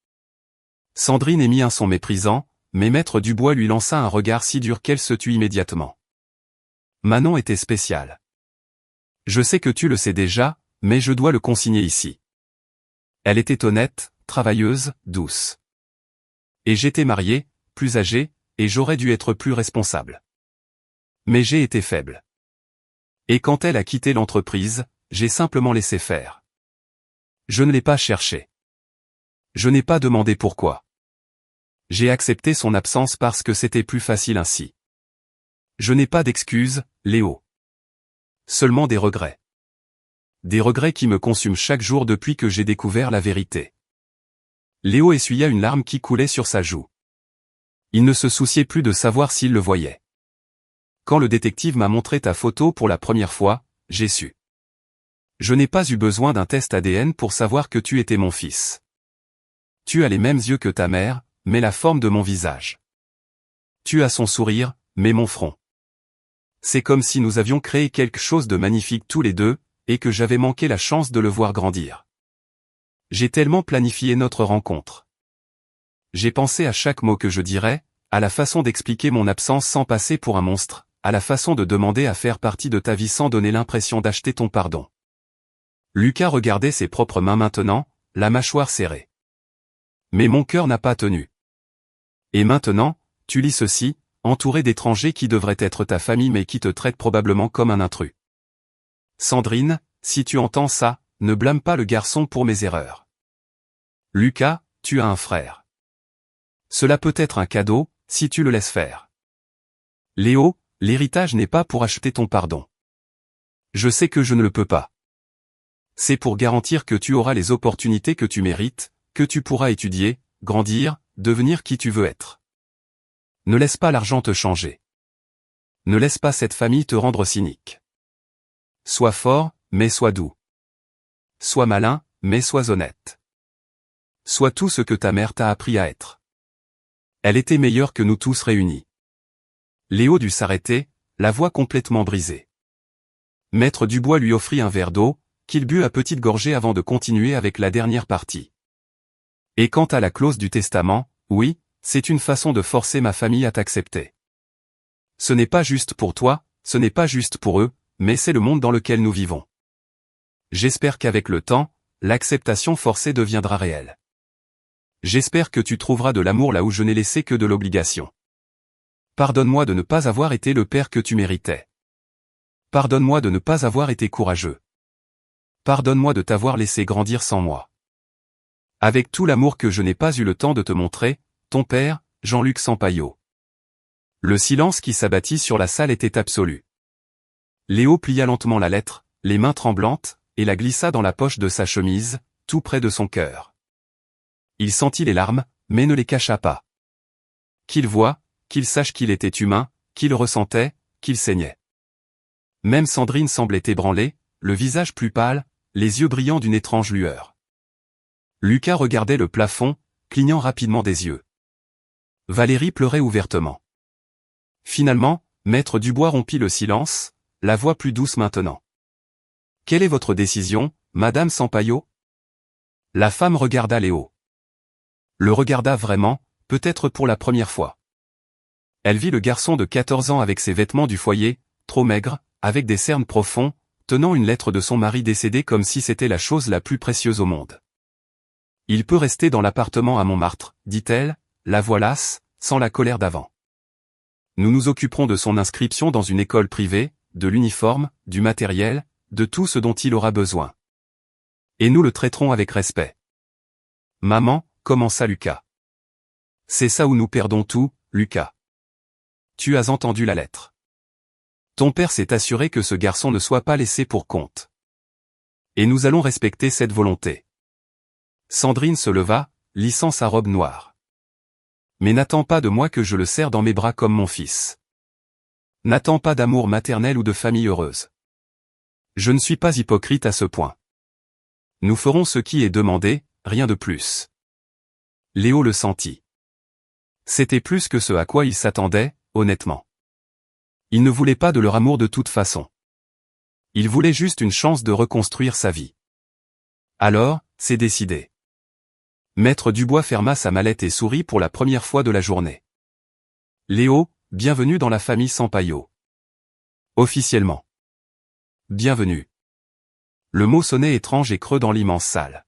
Sandrine émit un son méprisant, mais Maître Dubois lui lança un regard si dur qu'elle se tut immédiatement. Manon était spéciale. Je sais que tu le sais déjà, mais je dois le consigner ici. Elle était honnête, travailleuse, douce. Et j'étais marié, plus âgé, et j'aurais dû être plus responsable. Mais j'ai été faible. Et quand elle a quitté l'entreprise, j'ai simplement laissé faire. Je ne l'ai pas cherché. Je n'ai pas demandé pourquoi. J'ai accepté son absence parce que c'était plus facile ainsi. Je n'ai pas d'excuses, Léo. Seulement des regrets. Des regrets qui me consument chaque jour depuis que j'ai découvert la vérité. Léo essuya une larme qui coulait sur sa joue. Il ne se souciait plus de savoir s'il le voyait. Quand le détective m'a montré ta photo pour la première fois, j'ai su. Je n'ai pas eu besoin d'un test ADN pour savoir que tu étais mon fils. Tu as les mêmes yeux que ta mère, mais la forme de mon visage. Tu as son sourire, mais mon front. C'est comme si nous avions créé quelque chose de magnifique tous les deux, et que j'avais manqué la chance de le voir grandir. J'ai tellement planifié notre rencontre. J'ai pensé à chaque mot que je dirais, à la façon d'expliquer mon absence sans passer pour un monstre, à la façon de demander à faire partie de ta vie sans donner l'impression d'acheter ton pardon. Lucas regardait ses propres mains maintenant, la mâchoire serrée. Mais mon cœur n'a pas tenu. Et maintenant, tu lis ceci, entouré d'étrangers qui devraient être ta famille mais qui te traitent probablement comme un intrus. Sandrine, si tu entends ça, ne blâme pas le garçon pour mes erreurs. Lucas, tu as un frère. Cela peut être un cadeau, si tu le laisses faire. Léo, l'héritage n'est pas pour acheter ton pardon. Je sais que je ne le peux pas. C'est pour garantir que tu auras les opportunités que tu mérites, que tu pourras étudier, grandir, devenir qui tu veux être. Ne laisse pas l'argent te changer. Ne laisse pas cette famille te rendre cynique. Sois fort, mais sois doux. Sois malin, mais sois honnête. Sois tout ce que ta mère t'a appris à être. Elle était meilleure que nous tous réunis. Léo dut s'arrêter, la voix complètement brisée. Maître Dubois lui offrit un verre d'eau, qu'il but à petites gorgées avant de continuer avec la dernière partie. Et quant à la clause du testament, oui, c'est une façon de forcer ma famille à t'accepter. Ce n'est pas juste pour toi, ce n'est pas juste pour eux, mais c'est le monde dans lequel nous vivons. J'espère qu'avec le temps, l'acceptation forcée deviendra réelle. J'espère que tu trouveras de l'amour là où je n'ai laissé que de l'obligation. Pardonne-moi de ne pas avoir été le père que tu méritais. Pardonne-moi de ne pas avoir été courageux. Pardonne-moi de t'avoir laissé grandir sans moi. Avec tout l'amour que je n'ai pas eu le temps de te montrer, ton père, Jean-Luc Sampaio. Le silence qui s'abattit sur la salle était absolu. Léo plia lentement la lettre, les mains tremblantes, et la glissa dans la poche de sa chemise, tout près de son cœur. Il sentit les larmes, mais ne les cacha pas. Qu'il voie, qu'il sache qu'il était humain, qu'il ressentait, qu'il saignait. Même Sandrine semblait ébranlée, le visage plus pâle, les yeux brillants d'une étrange lueur. Lucas regardait le plafond, clignant rapidement des yeux. Valérie pleurait ouvertement. Finalement, Maître Dubois rompit le silence, la voix plus douce maintenant. « Quelle est votre décision, Madame Sampaio ?» La femme regarda Léo. Le regarda vraiment, peut-être pour la première fois. Elle vit le garçon de 14 ans avec ses vêtements du foyer, trop maigres, avec des cernes profonds, tenant une lettre de son mari décédé comme si c'était la chose la plus précieuse au monde. Il peut rester dans l'appartement à Montmartre, dit-elle, la voix lasse, sans la colère d'avant. Nous nous occuperons de son inscription dans une école privée, de l'uniforme, du matériel, de tout ce dont il aura besoin. Et nous le traiterons avec respect. Maman, commença Lucas. C'est ça où nous perdons tout, Lucas. Tu as entendu la lettre. Ton père s'est assuré que ce garçon ne soit pas laissé pour compte. Et nous allons respecter cette volonté. Sandrine se leva, lissant sa robe noire. Mais n'attends pas de moi que je le serre dans mes bras comme mon fils. N'attends pas d'amour maternel ou de famille heureuse. Je ne suis pas hypocrite à ce point. Nous ferons ce qui est demandé, rien de plus. Léo le sentit. C'était plus que ce à quoi il s'attendait, honnêtement. Il ne voulait pas de leur amour de toute façon. Il voulait juste une chance de reconstruire sa vie. Alors, c'est décidé. Maître Dubois ferma sa mallette et sourit pour la première fois de la journée. Léo, bienvenue dans la famille Sampaio. Officiellement. Bienvenue. Le mot sonnait étrange et creux dans l'immense salle.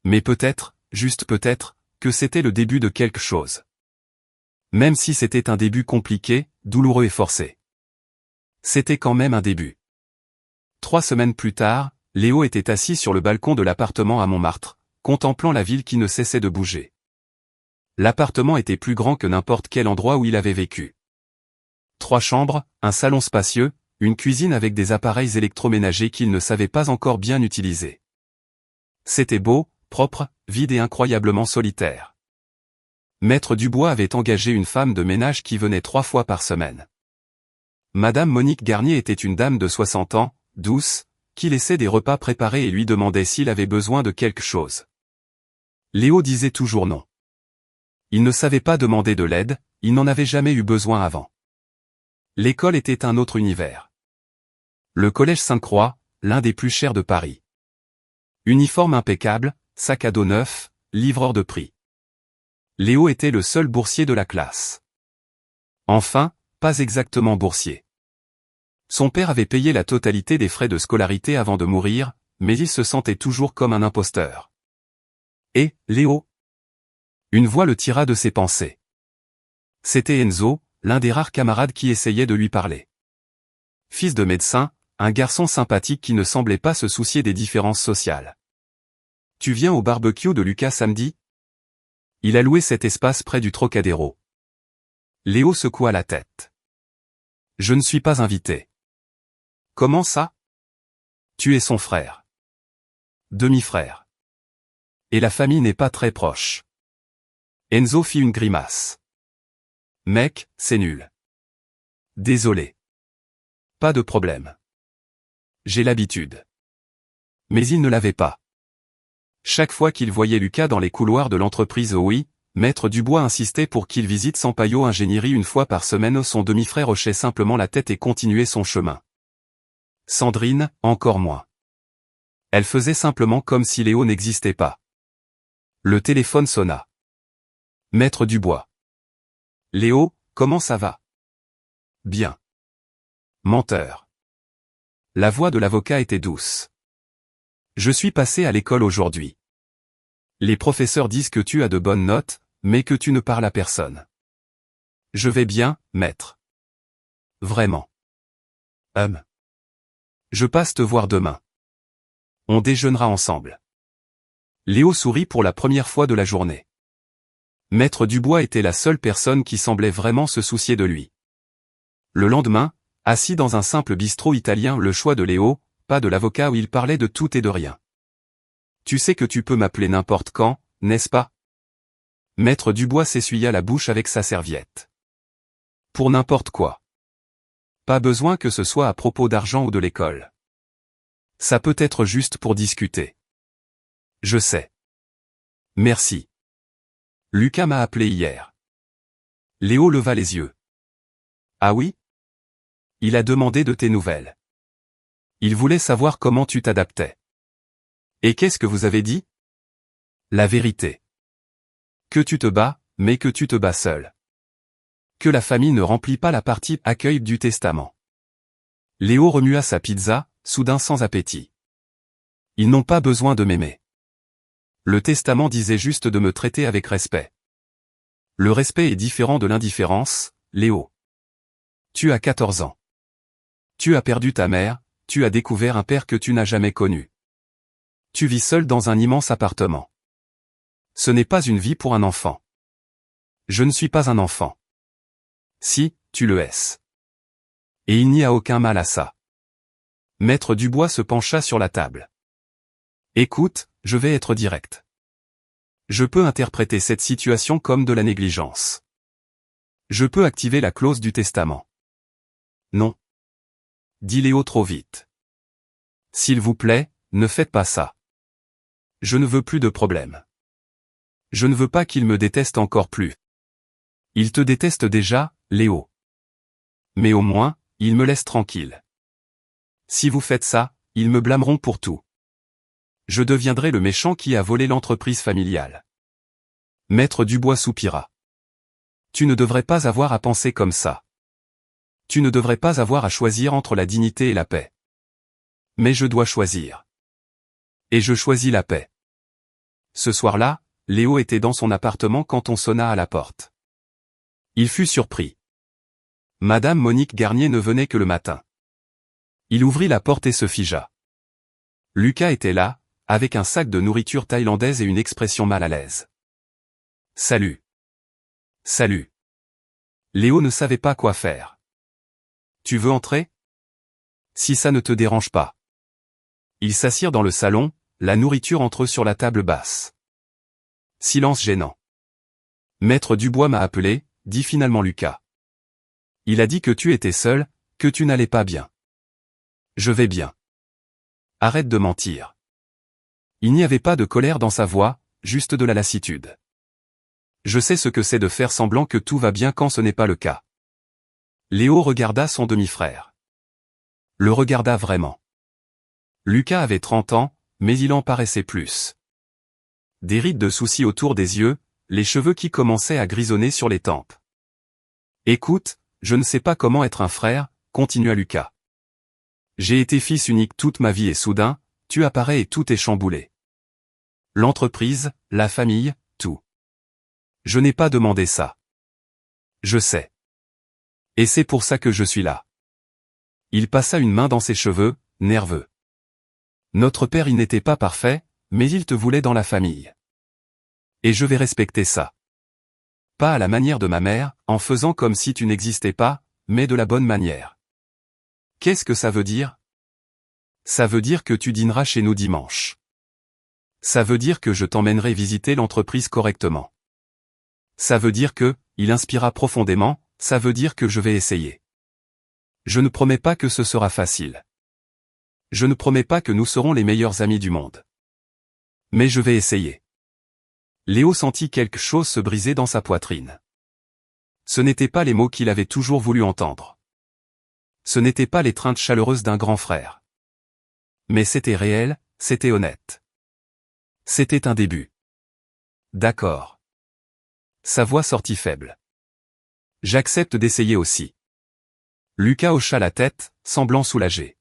Mais peut-être, juste peut-être, que c'était le début de quelque chose. Même si c'était un début compliqué, douloureux et forcé. C'était quand même un début. 3 semaines plus tard, Léo était assis sur le balcon de l'appartement à Montmartre, contemplant la ville qui ne cessait de bouger. L'appartement était plus grand que n'importe quel endroit où il avait vécu. 3 chambres, un salon spacieux, une cuisine avec des appareils électroménagers qu'il ne savait pas encore bien utiliser. C'était beau, propre, vide et incroyablement solitaire. Maître Dubois avait engagé une femme de ménage qui venait 3 fois par semaine. Madame Monique Garnier était une dame de 60 ans, douce, qui laissait des repas préparés et lui demandait s'il avait besoin de quelque chose. Léo disait toujours non. Il ne savait pas demander de l'aide, il n'en avait jamais eu besoin avant. L'école était un autre univers. Le collège Sainte-Croix, l'un des plus chers de Paris. Uniforme impeccable, sac à dos neuf, livreur de prix. Léo était le seul boursier de la classe. Enfin, pas exactement boursier. Son père avait payé la totalité des frais de scolarité avant de mourir, mais il se sentait toujours comme un imposteur. Et, Léo? Une voix le tira de ses pensées. C'était Enzo, l'un des rares camarades qui essayait de lui parler. Fils de médecin, un garçon sympathique qui ne semblait pas se soucier des différences sociales. Tu viens au barbecue de Lucas samedi? Il a loué cet espace près du Trocadéro. Léo secoua la tête. Je ne suis pas invité. Comment ça? Tu es son frère. Demi-frère. Et la famille n'est pas très proche. Enzo fit une grimace. Mec, c'est nul. Désolé. Pas de problème. J'ai l'habitude. Mais il ne l'avait pas. Chaque fois qu'il voyait Lucas dans les couloirs de l'entreprise OI, Maître Dubois insistait pour qu'il visite Sampaio Ingénierie une fois par semaine. Son demi-frère hochait simplement la tête et continuait son chemin. Sandrine, encore moins. Elle faisait simplement comme si Léo n'existait pas. Le téléphone sonna. Maître Dubois. Léo, comment ça va? Bien. Menteur. La voix de l'avocat était douce. Je suis passé à l'école aujourd'hui. Les professeurs disent que tu as de bonnes notes, mais que tu ne parles à personne. Je vais bien, maître. Vraiment. Je passe te voir demain. On déjeunera ensemble. Léo sourit pour la première fois de la journée. Maître Dubois était la seule personne qui semblait vraiment se soucier de lui. Le lendemain, assis dans un simple bistrot italien, le choix de Léo, pas de l'avocat où il parlait de tout et de rien. Tu sais que tu peux m'appeler n'importe quand, n'est-ce pas? Maître Dubois s'essuya la bouche avec sa serviette. Pour n'importe quoi. Pas besoin que ce soit à propos d'argent ou de l'école. Ça peut être juste pour discuter. Je sais. Merci. Lucas m'a appelé hier. Léo leva les yeux. Ah oui? Il a demandé de tes nouvelles. Il voulait savoir comment tu t'adaptais. Et qu'est-ce que vous avez dit? La vérité. Que tu te bats, mais que tu te bats seul. Que la famille ne remplit pas la partie accueil du testament. Léo remua sa pizza, soudain sans appétit. Ils n'ont pas besoin de m'aimer. Le testament disait juste de me traiter avec respect. Le respect est différent de l'indifférence, Léo. Tu as 14 ans. Tu as perdu ta mère, tu as découvert un père que tu n'as jamais connu. Tu vis seul dans un immense appartement. Ce n'est pas une vie pour un enfant. Je ne suis pas un enfant. Si, tu le es. Et il n'y a aucun mal à ça. Maître Dubois se pencha sur la table. Écoute, je vais être direct. Je peux interpréter cette situation comme de la négligence. Je peux activer la clause du testament. Non. Dit Léo trop vite. S'il vous plaît, ne faites pas ça. Je ne veux plus de problème. Je ne veux pas qu'il me déteste encore plus. Il te déteste déjà, Léo. Mais au moins, il me laisse tranquille. Si vous faites ça, ils me blâmeront pour tout. Je deviendrai le méchant qui a volé l'entreprise familiale. Maître Dubois soupira. Tu ne devrais pas avoir à penser comme ça. Tu ne devrais pas avoir à choisir entre la dignité et la paix. Mais je dois choisir. Et je choisis la paix. Ce soir-là, Léo était dans son appartement quand on sonna à la porte. Il fut surpris. Madame Monique Garnier ne venait que le matin. Il ouvrit la porte et se figea. Lucas était là, avec un sac de nourriture thaïlandaise et une expression mal à l'aise. Salut. Salut. Léo ne savait pas quoi faire. Tu veux entrer? Si ça ne te dérange pas. Ils s'assirent dans le salon, la nourriture entre eux sur la table basse. Silence gênant. Maître Dubois m'a appelé, dit finalement Lucas. Il a dit que tu étais seul, que tu n'allais pas bien. Je vais bien. Arrête de mentir. Il n'y avait pas de colère dans sa voix, juste de la lassitude. Je sais ce que c'est de faire semblant que tout va bien quand ce n'est pas le cas. Léo regarda son demi-frère. Le regarda vraiment. Lucas avait 30 ans, mais il en paraissait plus. Des rides de soucis autour des yeux, les cheveux qui commençaient à grisonner sur les tempes. Écoute, je ne sais pas comment être un frère, continua Lucas. J'ai été fils unique toute ma vie et soudain, tu apparais et tout est chamboulé. L'entreprise, la famille, tout. Je n'ai pas demandé ça. Je sais. Et c'est pour ça que je suis là. Il passa une main dans ses cheveux, nerveux. Notre père il n'était pas parfait, mais il te voulait dans la famille. Et je vais respecter ça. Pas à la manière de ma mère, en faisant comme si tu n'existais pas, mais de la bonne manière. Qu'est-ce que ça veut dire? Ça veut dire que tu dîneras chez nous dimanche. Ça veut dire que je t'emmènerai visiter l'entreprise correctement. Ça veut dire que, il inspira profondément, ça veut dire que je vais essayer. Je ne promets pas que ce sera facile. Je ne promets pas que nous serons les meilleurs amis du monde. Mais je vais essayer. Léo sentit quelque chose se briser dans sa poitrine. Ce n'étaient pas les mots qu'il avait toujours voulu entendre. Ce n'étaient pas l'étreinte chaleureuse d'un grand frère. Mais c'était réel, c'était honnête. C'était un début. D'accord. Sa voix sortit faible. J'accepte d'essayer aussi. Lucas hocha la tête, semblant soulagé.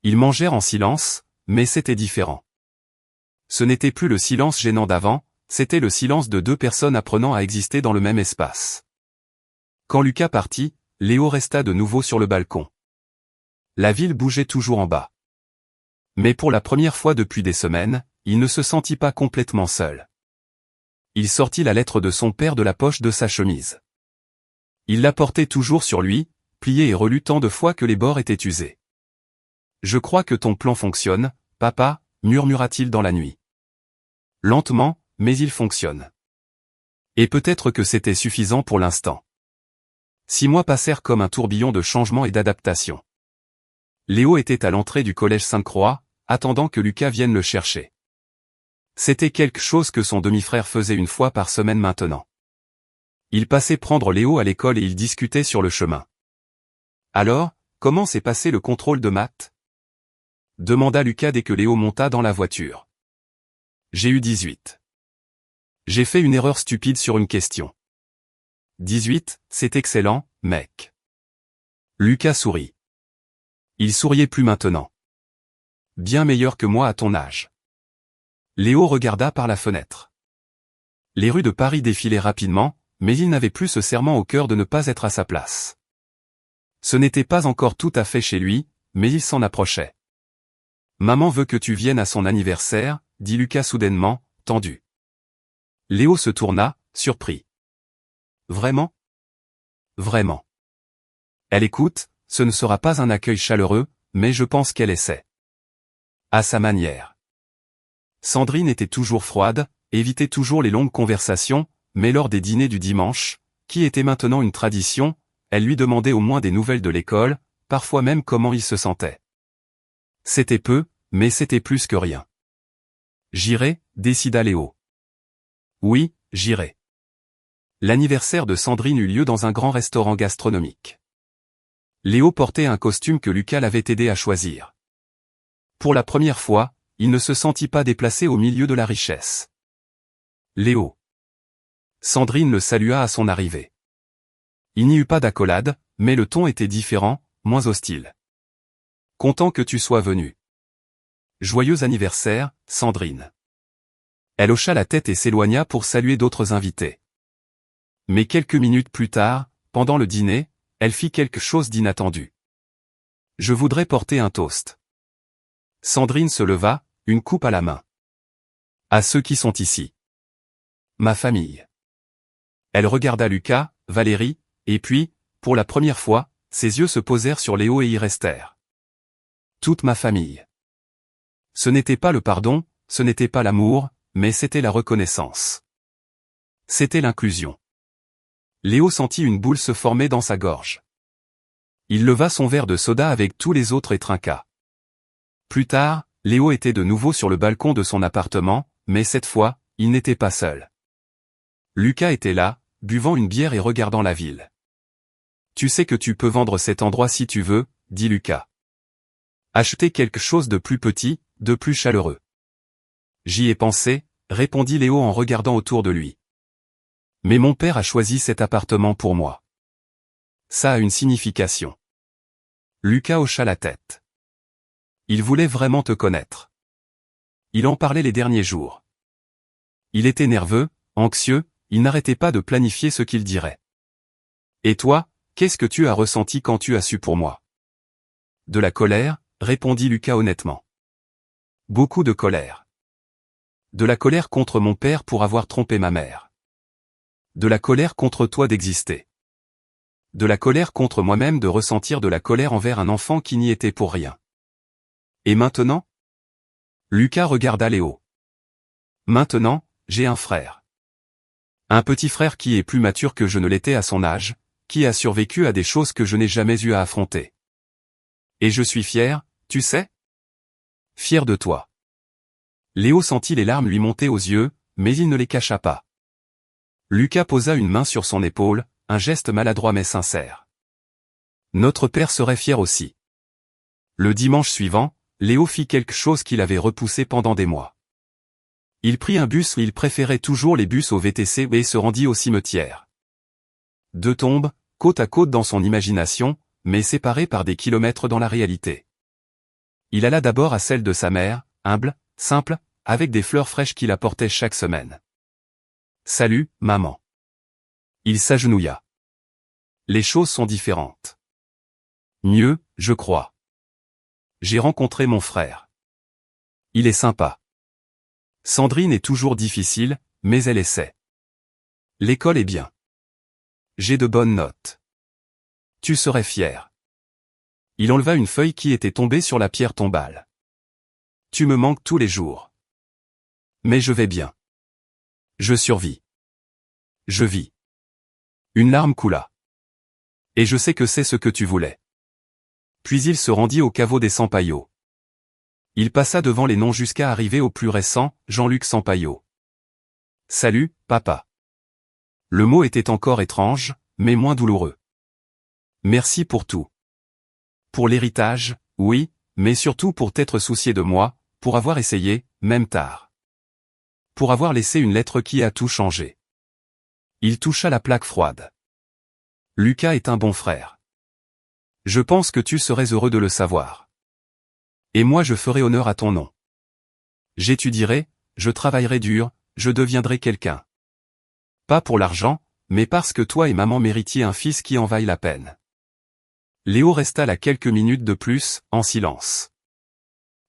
Ils mangèrent en silence, mais c'était différent. Ce n'était plus le silence gênant d'avant, c'était le silence de deux personnes apprenant à exister dans le même espace. Quand Lucas partit, Léo resta de nouveau sur le balcon. La ville bougeait toujours en bas. Mais pour la première fois depuis des semaines, il ne se sentit pas complètement seul. Il sortit la lettre de son père de la poche de sa chemise. Il la portait toujours sur lui, pliée et relue tant de fois que les bords étaient usés. « Je crois que ton plan fonctionne, papa, murmura-t-il dans la nuit. Lentement, mais il fonctionne. Et peut-être que c'était suffisant pour l'instant. 6 mois passèrent comme un tourbillon de changements et d'adaptation. Léo était à l'entrée du collège Sainte-Croix, attendant que Lucas vienne le chercher. C'était quelque chose que son demi-frère faisait une fois par semaine maintenant. Il passait prendre Léo à l'école et ils discutaient sur le chemin. Alors, comment s'est passé le contrôle de maths? Demanda Lucas dès que Léo monta dans la voiture. J'ai eu 18. J'ai fait une erreur stupide sur une question. 18, c'est excellent, mec. Lucas sourit. Il souriait plus maintenant. bien meilleur que moi à ton âge. Léo regarda par la fenêtre. Les rues de Paris défilaient rapidement, mais il n'avait plus ce serrement au cœur de ne pas être à sa place. Ce n'était pas encore tout à fait chez lui, mais il s'en approchait. Maman veut que tu viennes à son anniversaire, dit Lucas soudainement, tendu. Léo se tourna, surpris. Vraiment? Vraiment. Elle écoute, ce ne sera pas un accueil chaleureux, mais je pense qu'elle essaie. À sa manière. Sandrine était toujours froide, évitait toujours les longues conversations, mais lors des dîners du dimanche, qui étaient maintenant une tradition, elle lui demandait au moins des nouvelles de l'école, parfois même comment il se sentait. C'était peu, mais c'était plus que rien. J'irai, décida Léo. Oui, j'irai. L'anniversaire de Sandrine eut lieu dans un grand restaurant gastronomique. Léo portait un costume que Lucas l'avait aidé à choisir. Pour la première fois, il ne se sentit pas déplacé au milieu de la richesse. Léo. Sandrine le salua à son arrivée. Il n'y eut pas d'accolade, mais le ton était différent, moins hostile. Content que tu sois venu. Joyeux anniversaire, Sandrine. Elle hocha la tête et s'éloigna pour saluer d'autres invités. Mais quelques minutes plus tard, pendant le dîner, elle fit quelque chose d'inattendu. Je voudrais porter un toast. Sandrine se leva, une coupe à la main. À ceux qui sont ici. Ma famille. Elle regarda Lucas, Valérie, et puis, pour la première fois, ses yeux se posèrent sur Léo et y restèrent. Toute ma famille. Ce n'était pas le pardon, ce n'était pas l'amour, mais c'était la reconnaissance. C'était l'inclusion. Léo sentit une boule se former dans sa gorge. Il leva son verre de soda avec tous les autres et trinqua. Plus tard, Léo était de nouveau sur le balcon de son appartement, mais cette fois, il n'était pas seul. Lucas était là, buvant une bière et regardant la ville. Tu sais que tu peux vendre cet endroit si tu veux, dit Lucas. Acheter quelque chose de plus petit, de plus chaleureux. J'y ai pensé, répondit Léo en regardant autour de lui. Mais mon père a choisi cet appartement pour moi. Ça a une signification. Lucas hocha la tête. Il voulait vraiment te connaître. Il en parlait les derniers jours. Il était nerveux, anxieux, il n'arrêtait pas de planifier ce qu'il dirait. Et toi, qu'est-ce que tu as ressenti quand tu as su pour moi? De la colère, répondit Lucas honnêtement. Beaucoup de colère. De la colère contre mon père pour avoir trompé ma mère. De la colère contre toi d'exister. De la colère contre moi-même de ressentir de la colère envers un enfant qui n'y était pour rien. Et maintenant? Lucas regarda Léo. Maintenant, j'ai un frère. Un petit frère qui est plus mature que je ne l'étais à son âge, qui a survécu à des choses que je n'ai jamais eu à affronter. Et je suis fier, tu sais? Fier de toi. Léo sentit les larmes lui monter aux yeux, mais il ne les cacha pas. Lucas posa une main sur son épaule, un geste maladroit mais sincère. Notre père serait fier aussi. Le dimanche suivant, Léo fit quelque chose qu'il avait repoussé pendant des mois. Il prit un bus, il préférait toujours les bus au VTC et se rendit au cimetière. Deux tombes, côte à côte dans son imagination, mais séparées par des kilomètres dans la réalité. Il alla d'abord à celle de sa mère, humble, simple, avec des fleurs fraîches qu'il apportait chaque semaine. Salut, maman. Il s'agenouilla. Les choses sont différentes. Mieux, je crois. J'ai rencontré mon frère. Il est sympa. Sandrine est toujours difficile, mais elle essaie. L'école est bien. J'ai de bonnes notes. Tu serais fier. Il enleva une feuille qui était tombée sur la pierre tombale. Tu me manques tous les jours. Mais je vais bien. Je survis. Je vis. Une larme coula. Et je sais que c'est ce que tu voulais. Puis il se rendit au caveau des Sampaio. Il passa devant les noms jusqu'à arriver au plus récent, Jean-Luc Sampaio. Salut, papa. Le mot était encore étrange, mais moins douloureux. Merci pour tout. Pour l'héritage, oui, mais surtout pour t'être soucié de moi, pour avoir essayé, même tard. Pour avoir laissé une lettre qui a tout changé. Il toucha la plaque froide. Lucas est un bon frère. Je pense que tu serais heureux de le savoir. Et moi je ferai honneur à ton nom. J'étudierai, je travaillerai dur, je deviendrai quelqu'un. Pas pour l'argent, mais parce que toi et maman méritiez un fils qui en vaille la peine. Léo resta là quelques minutes de plus, en silence.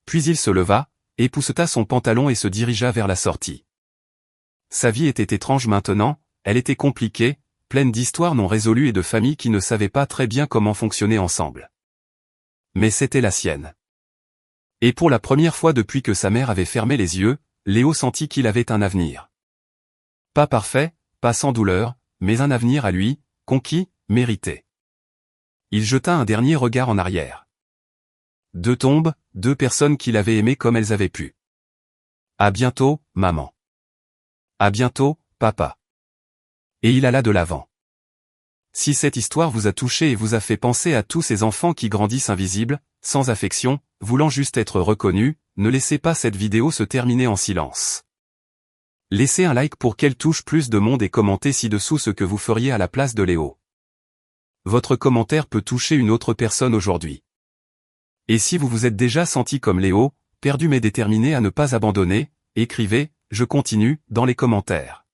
Puis il se leva, épousseta son pantalon et se dirigea vers la sortie. Sa vie était étrange maintenant, elle était compliquée, pleine d'histoires non résolues et de familles qui ne savaient pas très bien comment fonctionner ensemble. Mais c'était la sienne. Et pour la première fois depuis que sa mère avait fermé les yeux, Léo sentit qu'il avait un avenir. Pas parfait, pas sans douleur, mais un avenir à lui, conquis, mérité. Il jeta un dernier regard en arrière. 2 tombes, 2 personnes qu'il avait aimées comme elles avaient pu. À bientôt, maman. À bientôt, papa. Et il alla de l'avant. Si cette histoire vous a touché et vous a fait penser à tous ces enfants qui grandissent invisibles, sans affection, voulant juste être reconnus, ne laissez pas cette vidéo se terminer en silence. Laissez un like pour qu'elle touche plus de monde et commentez ci-dessous ce que vous feriez à la place de Léo. Votre commentaire peut toucher une autre personne aujourd'hui. Et si vous vous êtes déjà senti comme Léo, perdu mais déterminé à ne pas abandonner, écrivez « Je continue » dans les commentaires.